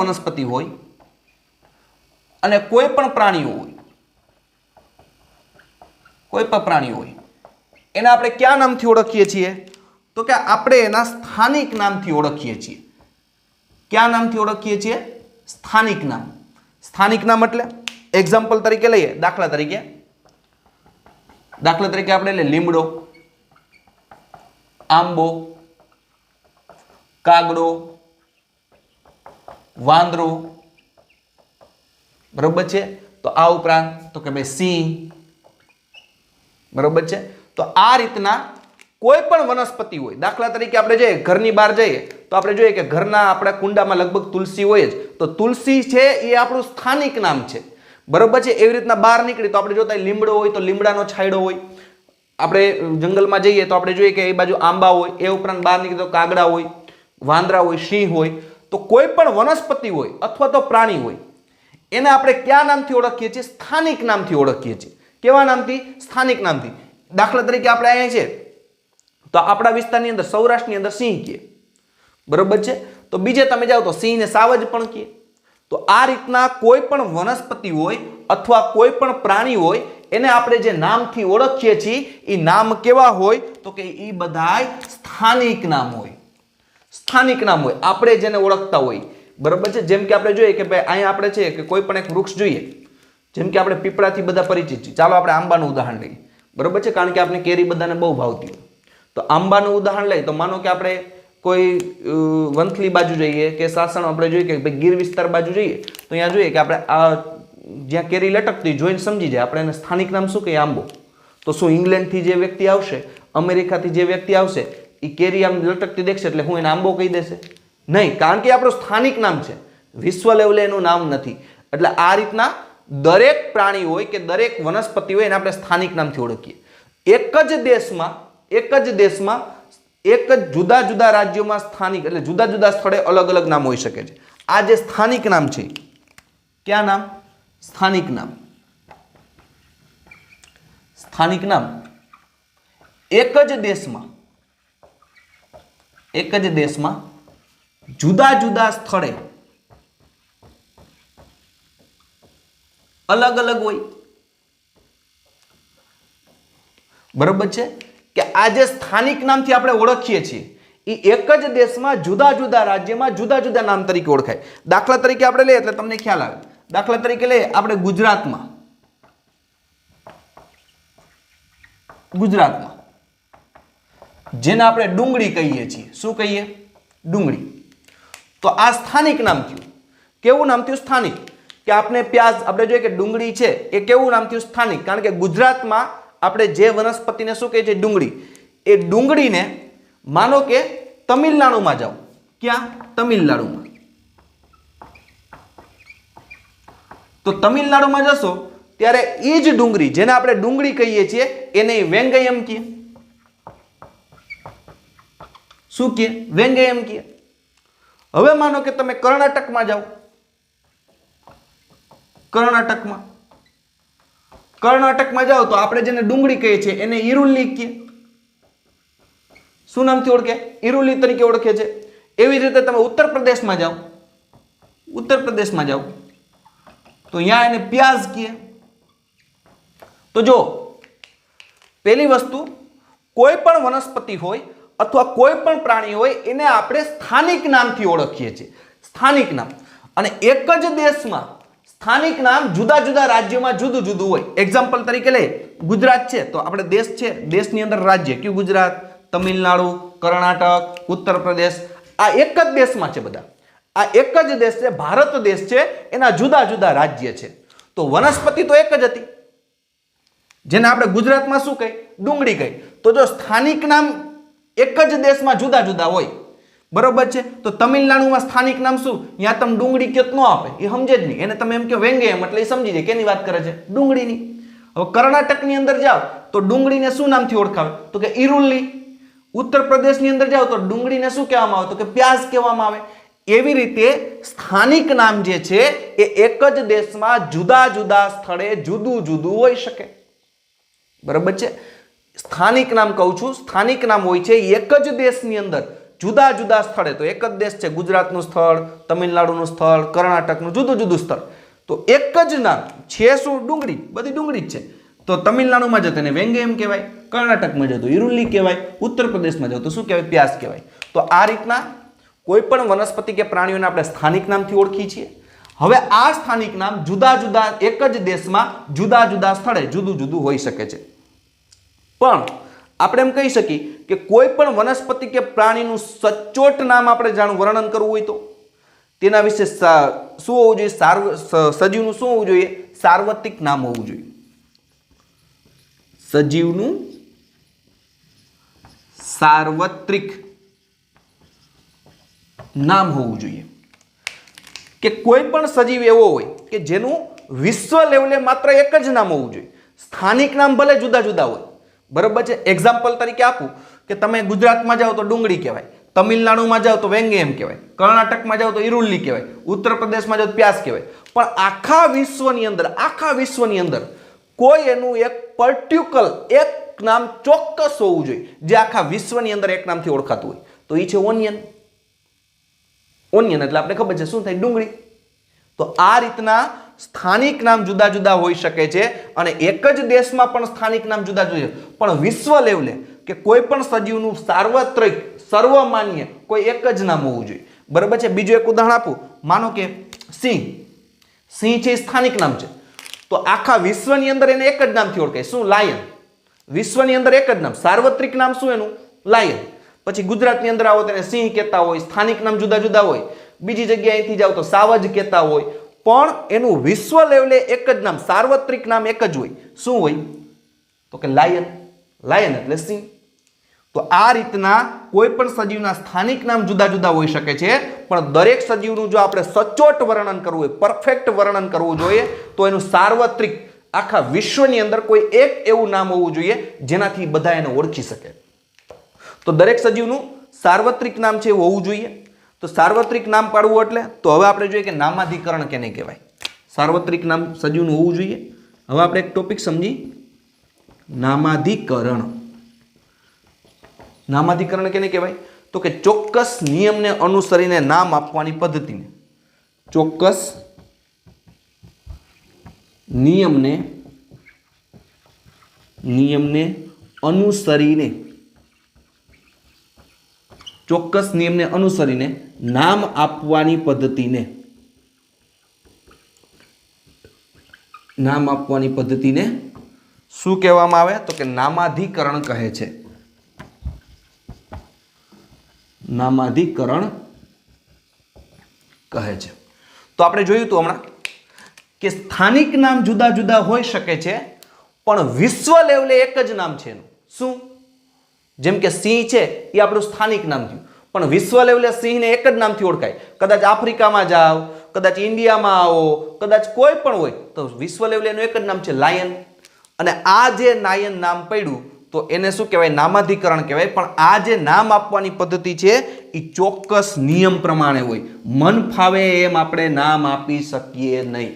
વનસ્પતિ હોય અને કોઈ પણ પ્રાણીઓ હોય, એને આપણે કયા નામથી ઓળખીએ છીએ? તો કે આપણે એના સ્થાનિક નામથી ઓળખીએ છીએ. કયા નામથી ઓળખીએ છીએ? સ્થાનિક નામ. સ્થાનિક નામ એટલે એક્ઝામ્પલ તરીકે લઈએ, દાખલા તરીકે આપણે લઈએ લીમડો, આંબો, કાગડો, વાંદરો, બરોબર છે. તો આ ઉપરાંત તો કે ભાઈ સિંહ, બરોબર છે. તો આ રીતના કોઈ પણ વનસ્પતિ હોય, દાખલા તરીકે આપણે જોઈએ ઘરની બહાર જઈએ તો આપણે જોઈએ કે ઘરના આપણા કુંડામાં લગભગ તુલસી હોય જ. તો તુલસી છે એ આપણું સ્થાનિક નામ છે, બરોબર છે. એવી રીતના બહાર નીકળી તો આપણે જોતા લીમડો હોય તો લીમડાનો છાંયડો હોય. આપણે જંગલમાં જઈએ તો આપણે જોઈએ કે એ બાજુ આંબા હોય. એ ઉપરાંત બહાર નીકળી તો કાગડા હોય, વાંદરા હોય, સિંહ હોય. તો કોઈ પણ વનસ્પતિ હોય અથવા તો પ્રાણી હોય એને આપણે કયા નામથી ઓળખીએ છીએ? સ્થાનિક નામથી ઓળખીએ છીએ. કેવા નામથી? સ્થાનિક નામથી. દાખલા તરીકે આપણે અહીંયા છે તો આપણા વિસ્તારની અંદર સૌરાષ્ટ્રની અંદર સિંહ કહે, બરોબર છે. તો બીજે તમે જાઓ તો સિંહને સાવજ પણ કહે. તો આ રીતના કોઈ પણ વનસ્પતિ હોય અથવા કોઈ પણ પ્રાણી હોય એને આપણે જે નામથી ઓળખીએ છીએ એ નામ કેવા હોય? તો કે એ બધાય સ્થાનિક નામ હોય. સ્થાનિક નામ હોય, આપણે જેને ઓળખતા હોય, બરોબર છે. જેમ કે આપણે જોઈએ કે ભાઈ અહીંયા આપણે છે કે કોઈ પણ એક વૃક્ષ જોઈએ, જેમ કે આપણે પીપળાથી બધા પરિચિત છીએ. ચાલો આપણે આંબાનું ઉદાહરણ લઈએ, બરોબર છે. કારણ કે આપણે કેરી બધાને બહુ ભાવતી હોય. તો આંબાનું ઉદાહરણ લઈએ તો માનો કે આપણે કોઈ વંથલી બાજુ જઈએ કે સાસણ આપણે જોઈએ કે ભાઈ ગીર વિસ્તાર બાજુ જઈએ તો અહીંયા જોઈએ કે આપણે આ જ્યાં કેરી લટકતી જોઈને સમજી જાય આપણે એને સ્થાનિક નામ શું કહીએ? આંબો. તો શું ઇંગ્લેન્ડથી જે વ્યક્તિ આવશે, અમેરિકાથી જે વ્યક્તિ આવશે, એ કેરી આમ લટકતી દેખશે એટલે હું એને આંબો કહી દેશે? નહીં, કારણ કે આપણું સ્થાનિક નામ છે, વિશ્વ લેવલે એનું નામ નથી. એટલે આ રીતના દરેક પ્રાણી હોય કે દરેક વનસ્પતિ હોય એને આપણે સ્થાનિક નામથી ઓળખીએ. એક જ દેશમાં એક જ દેશમાં એક જ જુદા જુદા રાજ્યોમાં સ્થાનિક એટલે જુદા જુદા સ્થળે અલગ અલગ નામ હોઈ શકે છે. આ જે સ્થાનિક નામ છે, ક્યાં નામ? સ્થાનિક નામ. સ્થાનિક નામ એક જ દેશમાં જુદા જુદા સ્થળે અલગ અલગ હોય. બરોબર છે કે આ જે સ્થાનિક નામથી આપણે ઓળખીએ છીએ એ એક જ દેશમાં જુદા જુદા રાજ્યમાં જુદા જુદા નામ તરીકે ઓળખાય. દાખલા તરીકે આપણે લઈએ એટલે તમને ખ્યાલ આવે. દાખલા તરીકે લઈએ આપણે ગુજરાતમાં જેને આપણે ડુંગળી કહીએ છીએ. શું કહીએ? ડુંગળી. તો આ સ્થાનિક નામ થયું. કેવું નામ થયું? સ્થાનિક. કે આપણે પ્યાજ આપણે જોઈએ કે ડુંગળી છે એ કેવું નામ થયું? સ્થાનિક. કારણ કે ગુજરાતમાં આપણે જે વનસ્પતિને શું કહીએ છીએ? ડુંગળી. એ ડુંગળીને માનો કે તમિલનાડુમાં જાઓ. ક્યાં? તમિલનાડુમાં. તો તમિલનાડુમાં જશો ત્યારે એ જ ડુંગળી જેને આપણે ડુંગળી કહીએ છીએ એને વેંગયમ કહે. શું કહે? વેંગયમ કહે. હવે માનો કે તમે કર્ણાટકમાં જાઓ. કર્ણાટકમાં જાઓ તો આપણે જેને ડુંગળી કહીએ છીએ એને ઈરુલ્લી કહે. શું નામથી ઓળખે? ઈરુલ્લી તરીકે ઓળખે છે. એવી જ રીતે તમે ઉત્તર પ્રદેશમાં જાઓ તો અહીંયા એને પ્યાજ કહે. તો જો પહેલી વસ્તુ, કોઈ પણ વનસ્પતિ હોય અથવા કોઈ પણ પ્રાણી હોય એને આપણે સ્થાનિક નામથી ઓળખીએ છીએ. સ્થાનિક નામ. અને એક જ દેશમાં સ્થાનિક નામ જુદા જુદા રાજ્યોમાં જુદું જુદું હોય. એક્ઝામ્પલ તરીકે લઈએ ગુજરાત છે તો આપણે દેશ છે, દેશની અંદર રાજ્ય કયું? ગુજરાત, તમિલનાડુ, કર્ણાટક, ઉત્તર પ્રદેશ. આ એક જ દેશમાં છે બધા. આ એક જ દેશ છે, ભારત દેશ છે, એના જુદા જુદા રાજ્ય છે. તો વનસ્પતિ તો એક જ હતી જેને આપણે ગુજરાતમાં શું કહી? ડુંગળી કહી. તો જો સ્થાનિક નામ એક જ દેશમાં જુદા જુદા હોય, બરોબર છે, તો તમિલનાડુમાં સ્થાનિક નામ શું? ત્યાં તમે ડુંગળી કેત ન આપે, એ સમજે જ નહીં. એને તમે એમ કહો વેંગયમ એટલે એ સમજી જાય કેની વાત કરે છે? ડુંગળીની. હવે કર્ણાટકની અંદર જાઓ તો ડુંગળીને શું નામથી ઓળખાવે? તો કે ઈરુલ્લી. ઉત્તર પ્રદેશની અંદર જાઓ તો ડુંગળીને શું કહેવામાં આવે? તો કે પ્યાજ કહેવામાં આવે. એવી રીતે સ્થાનિક નામ જે છે એ એક જ દેશમાં જુદા જુદા સ્થળે જુદું જુદું હોઈ શકે. બરોબર છે. સ્થાનિક નામ કહું છું, સ્થાનિક નામ હોય છે એક જ દેશની અંદર જુદા જુદા સ્થળે. તો એક જ દેશ છે, ગુજરાતનું સ્થળ, તમિલનાડુનું સ્થળ, કર્ણાટકનું જુદું જુદું સ્થળ. તો એક જ નામ છે શું? ડુંગળી. બધી ડુંગળી જ છે. તો તમિલનાડુમાં જતો એને વેંગયમ કહેવાય, કર્ણાટકમાં જતો ઈરુલ્લી કહેવાય, ઉત્તર પ્રદેશમાં જતો શું કહેવાય? પ્યાજ કહેવાય. તો આ રીતના કોઈ પણ વનસ્પતિ કે પ્રાણીઓને આપણે સ્થાનિક નામથી ઓળખીએ છીએ. હવે આ સ્થાનિક નામ જુદા જુદા એક જ દેશમાં જુદા જુદા સ્થળે જુદું જુદું હોઈ શકે છે. પણ આપણે એમ કહી શકીએ કે કોઈ પણ વનસ્પતિ કે પ્રાણીનું સચોટ નામ આપણે વર્ણન કરવું હોય તો તેના વિશે શું હોવું જોઈએ? સજીવનું શું હોવું જોઈએ? સાર્વત્રિક નામ હોવું જોઈએ. સજીવનું સાર્વત્રિક નામ હોવું જોઈએ. કે કોઈ પણ સજીવ એવો હોય કે જેનું વિશ્વ લેવલે માત્ર એક જ નામ હોવું જોઈએ. સ્થાનિક નામ ભલે જુદા જુદા હોય, બરોબર છે. એક્ઝામ્પલ તરીકે આપું કે તમે ગુજરાતમાં જાઓ તો ડુંગળી કહેવાય, તમિલનાડુમાં જાઓ તો વેંગયમ કહેવાય, કર્ણાટકમાં જાઓ તો ઈરુલ્લી કહેવાય, ઉત્તર પ્રદેશમાં જાઓ તો પ્યાજ કહેવાય. પણ આખા વિશ્વની અંદર કોઈ એનું એક પર્ટિક્યુલર એક નામ ચોક્કસ હોવું જોઈએ જે આખા વિશ્વની અંદર એક નામથી ઓળખાતું હોય. તો એ છે ઓનિયન. ઓનિયન એટલે આપણે ખબર છે શું થાય? ડુંગળી. તો આ રીતના સ્થાનિક નામ જુદા જુદા હોઈ શકે છે અને એક જ દેશમાં પણ સ્થાનિક નામ જુદા જુદા, પણ વિશ્વ લેવલે કે કોઈ પણ સજીવનું સાર્વત્રિક સર્વમાન્ય કોઈ એક જ નામ હોવું જોઈએ. બરાબર છે. બીજું એક ઉદાહરણ આપું. માનો કે સિંહ. સિંહ છે સ્થાનિક નામ છે. તો આખા વિશ્વની અંદર એને એક જ નામથી ઓળખાય. શું? લાયન. વિશ્વની અંદર એક જ નામ, સાર્વત્રિક નામ શું એનું? લાયન. પછી ગુજરાતની અંદર આવો તેને સિંહ કહેતા હોય, સ્થાનિક નામ જુદા જુદા હોય. બીજી જગ્યાએથી જાઓ તો સાવજ કહેતા હોય, પણ એનું વિશ્વ લેવલે એક જ નામ, સાર્વત્રિક નામ એક જ હોય. શું હોય? તો કે લાયન. લાયન એટલે સિંહ. તો આ રીતના કોઈ પણ સજીવના સ્થાનિક નામ જુદા જુદા હોઈ શકે છે, પણ દરેક સજીવનું જો આપણે સચોટ વર્ણન કરવું હોય, પરફેક્ટ વર્ણન કરવું જોઈએ તો એનું સાર્વત્રિક આખા વિશ્વની અંદર કોઈ એક એવું નામ હોવું જોઈએ જેનાથી બધા એને ઓળખી શકે. તો દરેક સજીવનું સાર્વત્રિક નામ છે એવું હોવું જોઈએ. તો સાર્વત્રિક નામ પાડવું એટલે તો હવે આપણે જોઈએ કે નામાધિકરણ કેને કહેવાય. સાર્વત્રિક નામ સજીવનું હોવું જોઈએ. હવે આપણે એક ટોપિક સમજી, નામાધિકરણ. નામાધિકરણ કેને કહેવાય? તો કે ચોક્કસ નિયમને અનુસરીને નામ આપવાની પદ્ધતિને, ચોક્કસ નિયમને અનુસરીને, ચોક્કસ નિયમને અનુસરીને નામ આપવાની પદ્ધતિને, નામ આપવાની પદ્ધતિને શું કહેવામાં આવે? તો કે નામાધિકરણ કહે છે. નામાધિકરણ કહે છે. તો આપણે જોયું હતું હમણાં કે સ્થાનિક નામ જુદા જુદા હોઈ શકે છે, પણ વિશ્વ લેવલે એક જ નામ છે એનું. શું? જેમ કે સિંહ છે એ આપણું સ્થાનિક નામ થયું, પણ વિશ્વ લેવલે સિંહને એક જ નામથી ઓળખાય. કદાચ આફ્રિકામાં જાઓ, કદાચ ઇન્ડિયામાં આવો, કદાચ કોઈ પણ હોય, તો વિશ્વ લેવલે એનું એક જ નામ છે, લાયન. અને આ જે લાયન નામ પડ્યું તો એને શું કહેવાય? નામાધિકરણ કહેવાય. પણ આ જે નામ આપવાની પદ્ધતિ છે એ ચોક્કસ નિયમ પ્રમાણે હોય. મન ફાવે એમ આપણે નામ આપી શકીએ નહીં.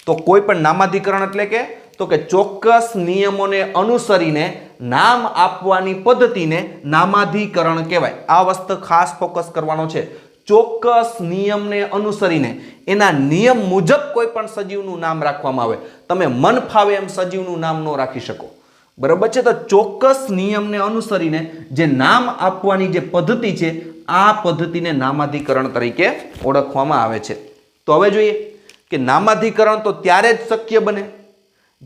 તો કોઈ પણ નામાધિકરણ એટલે કે તો કે ચોક્કસ નિયમોને અનુસરીને નામ આપવાની પદ્ધતિને નામાધિકરણ કહેવાય. આ વસ્તુ ખાસ ફોકસ કરવાનો છે. ચોક્કસ નિયમને અનુસરીને એના નિયમ મુજબ કોઈ પણ સજીવનું નામ રાખવામાં આવે. તમે મન ફાવે એમ સજીવનું નામ ન રાખી શકો. બરાબર છે? તો ચોક્કસ નિયમને અનુસરીને જે નામ આપવાની જે પદ્ધતિ છે આ પદ્ધતિને નામાધિકરણ તરીકે ઓળખવામાં આવે છે. તો હવે જોઈએ કે નામાધિકરણ તો ત્યારે જ શક્ય બને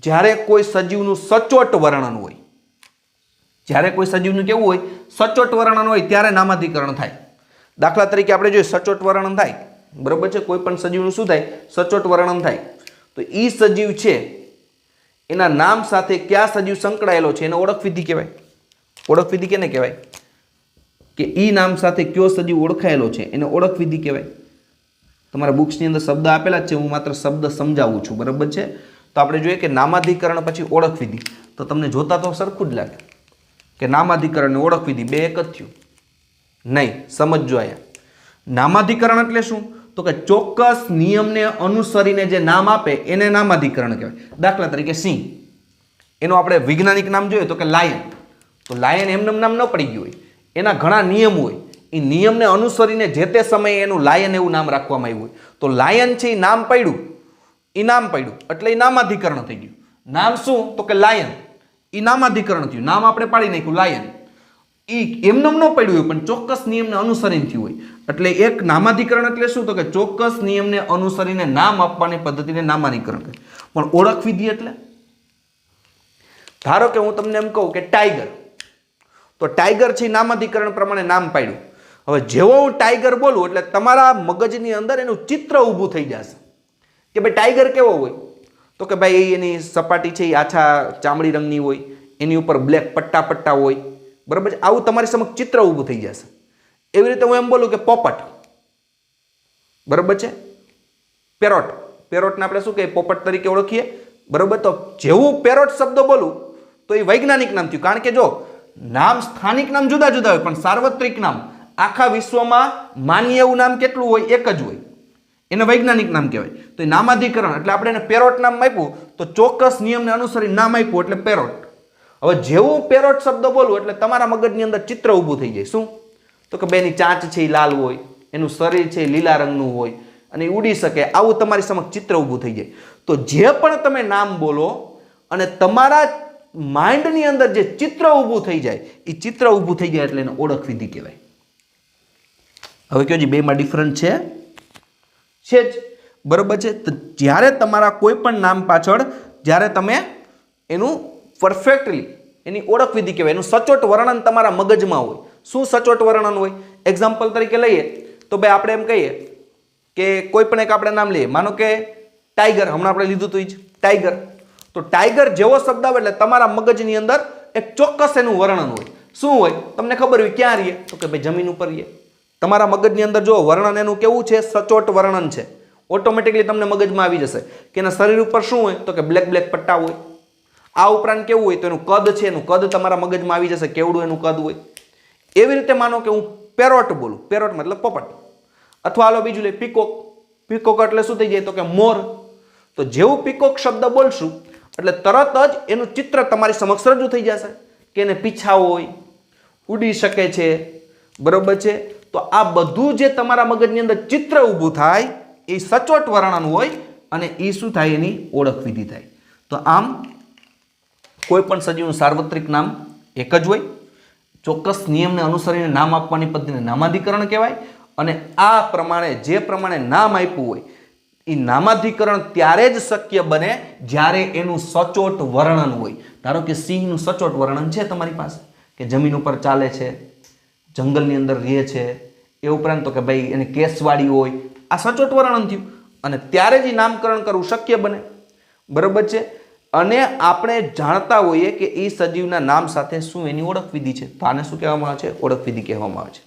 જ્યારે કોઈ સજીવનું સચોટ વર્ણન હોય. જ્યારે કોઈ સજીવનું કેવું હોય? સચોટ વર્ણન હોય ત્યારે નામાધિકરણ થાય. દાખલા તરીકે આપણે જોઈએ સચોટ વર્ણન થાય. બરાબર છે? કોઈ પણ સજીવનું શું થાય? સચોટ વર્ણન થાય. તો ઈ સજીવ છે એના નામ સાથે કયા સજીવ સંકળાયેલો છે એને ઓળખ વિધિ કહેવાય. ઓળખ વિધિ કેને કહેવાય? કે ઈ નામ સાથે કયો સજીવ ઓળખાયેલો છે એને ઓળખ વિધિ કહેવાય. તમારા બુક્સની અંદર શબ્દ આપેલા જ છે, હું માત્ર શબ્દ સમજાવું છું. બરાબર છે? તો આપણે જોઈએ કે નામાધિકરણ પછી ઓળખ વિધિ. તો તમને જોતા તો સરખું જ લાગે કે નામાધિકરણ ને ઓળખ વિધિ બે એક જ થયું. નહીં, સમજો અહીંયા. નામાધિકરણ એટલે શું? તો કે ચોક્કસ નિયમને અનુસરીને જે નામ આપે એને નામાધિકરણ કહેવાય. દાખલા તરીકે સિંહ, એનું આપણે વૈજ્ઞાનિક નામ જોઈએ તો કે લાયન. તો લાયન એમને નામ ન પડી ગયું હોય, એના ઘણા નિયમ હોય. એ નિયમને અનુસરીને જે તે સમયે એનું લાયન એવું નામ રાખવામાં આવ્યું હોય. તો લાયન છે એ નામ પડ્યું, એ નામ પડ્યું એટલે એ નામાધિકરણ થઈ ગયું. નામ શું? તો કે લાયન. એ નામાધિકરણ થયું. નામ આપણે પાડી નાખ્યું લાયન. એ એમને ન પડ્યું હોય પણ ચોક્કસ નિયમને અનુસરીને થયું હોય. એટલે એક નામાધિકરણ એટલે શું? તો કે ચોક્કસ નિયમને અનુસરીને નામ આપવાની પદ્ધતિને નામાધિકરણ કહે. પણ ઓળખ વિધિ એટલે ધારો કે હું તમને એમ કહું કે ટાઈગર, તો ટાઈગર છે નામાધિકરણ પ્રમાણે નામ પાડ્યું. હવે જેવો હું ટાઈગર બોલું એટલે તમારા મગજની અંદર એનું ચિત્ર ઊભું થઈ જશે કે ભાઈ ટાઈગર કેવો હોય? તો કે ભાઈ એની સપાટી છે એ આછા ચામડી રંગની હોય, એની ઉપર બ્લેક પટ્ટા પટ્ટા હોય. બરાબર છે? આવું તમારી સમક્ષ ચિત્ર ઊભું થઈ જશે. એવી રીતે હું એમ બોલું કે પોપટ. બરાબર છે? પેરોટ, પેરોટને આપણે શું કહીએ? પોપટ તરીકે ઓળખીએ. બરાબર? તો જેવું પેરોટ શબ્દ બોલું તો એ વૈજ્ઞાનિક નામ થયું. કારણ કે જો નામ સ્થાનિક નામ જુદા જુદા હોય પણ સાર્વત્રિક નામ આખા વિશ્વમાં માન્ય એવું નામ કેટલું હોય? એક જ હોય. એને વૈજ્ઞાનિક નામ કહેવાય. તો એ નામાધિકરણ એટલે આપણે એને પેરોટ નામ આપ્યું તો ચોક્કસ નિયમને અનુસરી નામ આપ્યું એટલે પેરોટ. હવે જેવું પેરોટ શબ્દ બોલું એટલે તમારા મગજની અંદર ચિત્ર ઊભું થઈ જાય. શું? તો કે બેની ચાંચ છે એ લાલ હોય, એનું શરીર છે એ લીલા રંગનું હોય અને એ ઉડી શકે. આવું તમારી સમક્ષ ચિત્ર ઊભું થઈ જાય. તો જે પણ તમે નામ બોલો અને તમારા માઇન્ડની અંદર જે ચિત્ર ઊભું થઈ જાય એ ચિત્ર ઊભું થઈ જાય એટલે એને ઓળખ વિધિ કહેવાય. હવે કયો જી બેમાં ડિફરન્ટ છે જ. બરોબર છે? તો જ્યારે તમારા કોઈ પણ નામ પાછળ જ્યારે તમે એનું પરફેક્ટલી એની ઓળખ વિધિ કહેવાય, એનું સચોટ વર્ણન તમારા મગજમાં હોય. શું સચોટ વર્ણન હોય? એક્ઝામ્પલ તરીકે લઈએ તો ભાઈ આપણે એમ કહીએ કે કોઈ પણ એક આપણે નામ લઈએ, માનો કે ટાઈગર. હમણાં આપણે લીધું હતું એ જ ટાઈગર. તો ટાઈગર જેવો શબ્દ આવે એટલે તમારા મગજની અંદર એક ચોક્કસ એનું વર્ણન હોય. શું હોય? તમને ખબર હોય ક્યાં રહીએ? તો કે ભાઈ જમીન ઉપર રહીએ. તમારા મગજની અંદર જો વર્ણન એનું કેવું છે? સચોટ વર્ણન છે. ઓટોમેટિકલી તમને મગજમાં આવી જશે કે એના શરીર ઉપર શું હોય? તો કે બ્લેક બ્લેક પટ્ટા હોય. આ ઉપરાંત કેવું હોય? તો એનું કદ છે, એનું કદ તમારા મગજમાં આવી જશે, કેવડું એનું કદ હોય. એવી રીતે માનો કે હું પેરોટ બોલું, પેરોટ મતલબ પોપટ, અથવા હાલો બીજું લે પીકોક, પીકોક એટલે શું થઈ જાય તો કે મોર. તો જેવું પીકોક શબ્દ બોલશું એટલે તરત જ એનું ચિત્ર તમારી સમક્ષ રજૂ થઈ જશે કે એને પીછા હોય, ઉડી શકે છે, બરોબર છે. તો આ બધું જે તમારા મગજની અંદર ચિત્ર ઊભું થાય એ સચોટ વર્ણન હોય અને એ શું થાય એની ઓળખ વિધિ થાય. તો આમ કોઈ પણ સજીવનું સાર્વત્રિક નામ એક જ હોય, ચોક્કસ નિયમને અનુસરીને નામ આપવાની પદ્ધતિને નામાધિકરણ કહેવાય. અને આ પ્રમાણે જે પ્રમાણે નામ આપ્યું હોય એ નામાધિકરણ ત્યારે જ શક્ય બને જ્યારે એનું સચોટ વર્ણન હોય. ધારો કે સિંહનું સચોટ વર્ણન છે તમારી પાસે કે જમીન ઉપર ચાલે છે, જંગલની અંદર રહે છે, એ ઉપરાંત તો કે ભાઈ એને કેસવાળી હોય, આ સચોટ વર્ણન થયું અને ત્યારે જ નામકરણ કરવું શક્ય બને, બરોબર છે. અને આપણે જાણતા હોઈએ કે એ સજીવના નામ સાથે શું એની ઓળખ વિધિ છે, તો આને શું કહેવામાં આવે છે? ઓળખ વિધિ કહેવામાં આવે છે.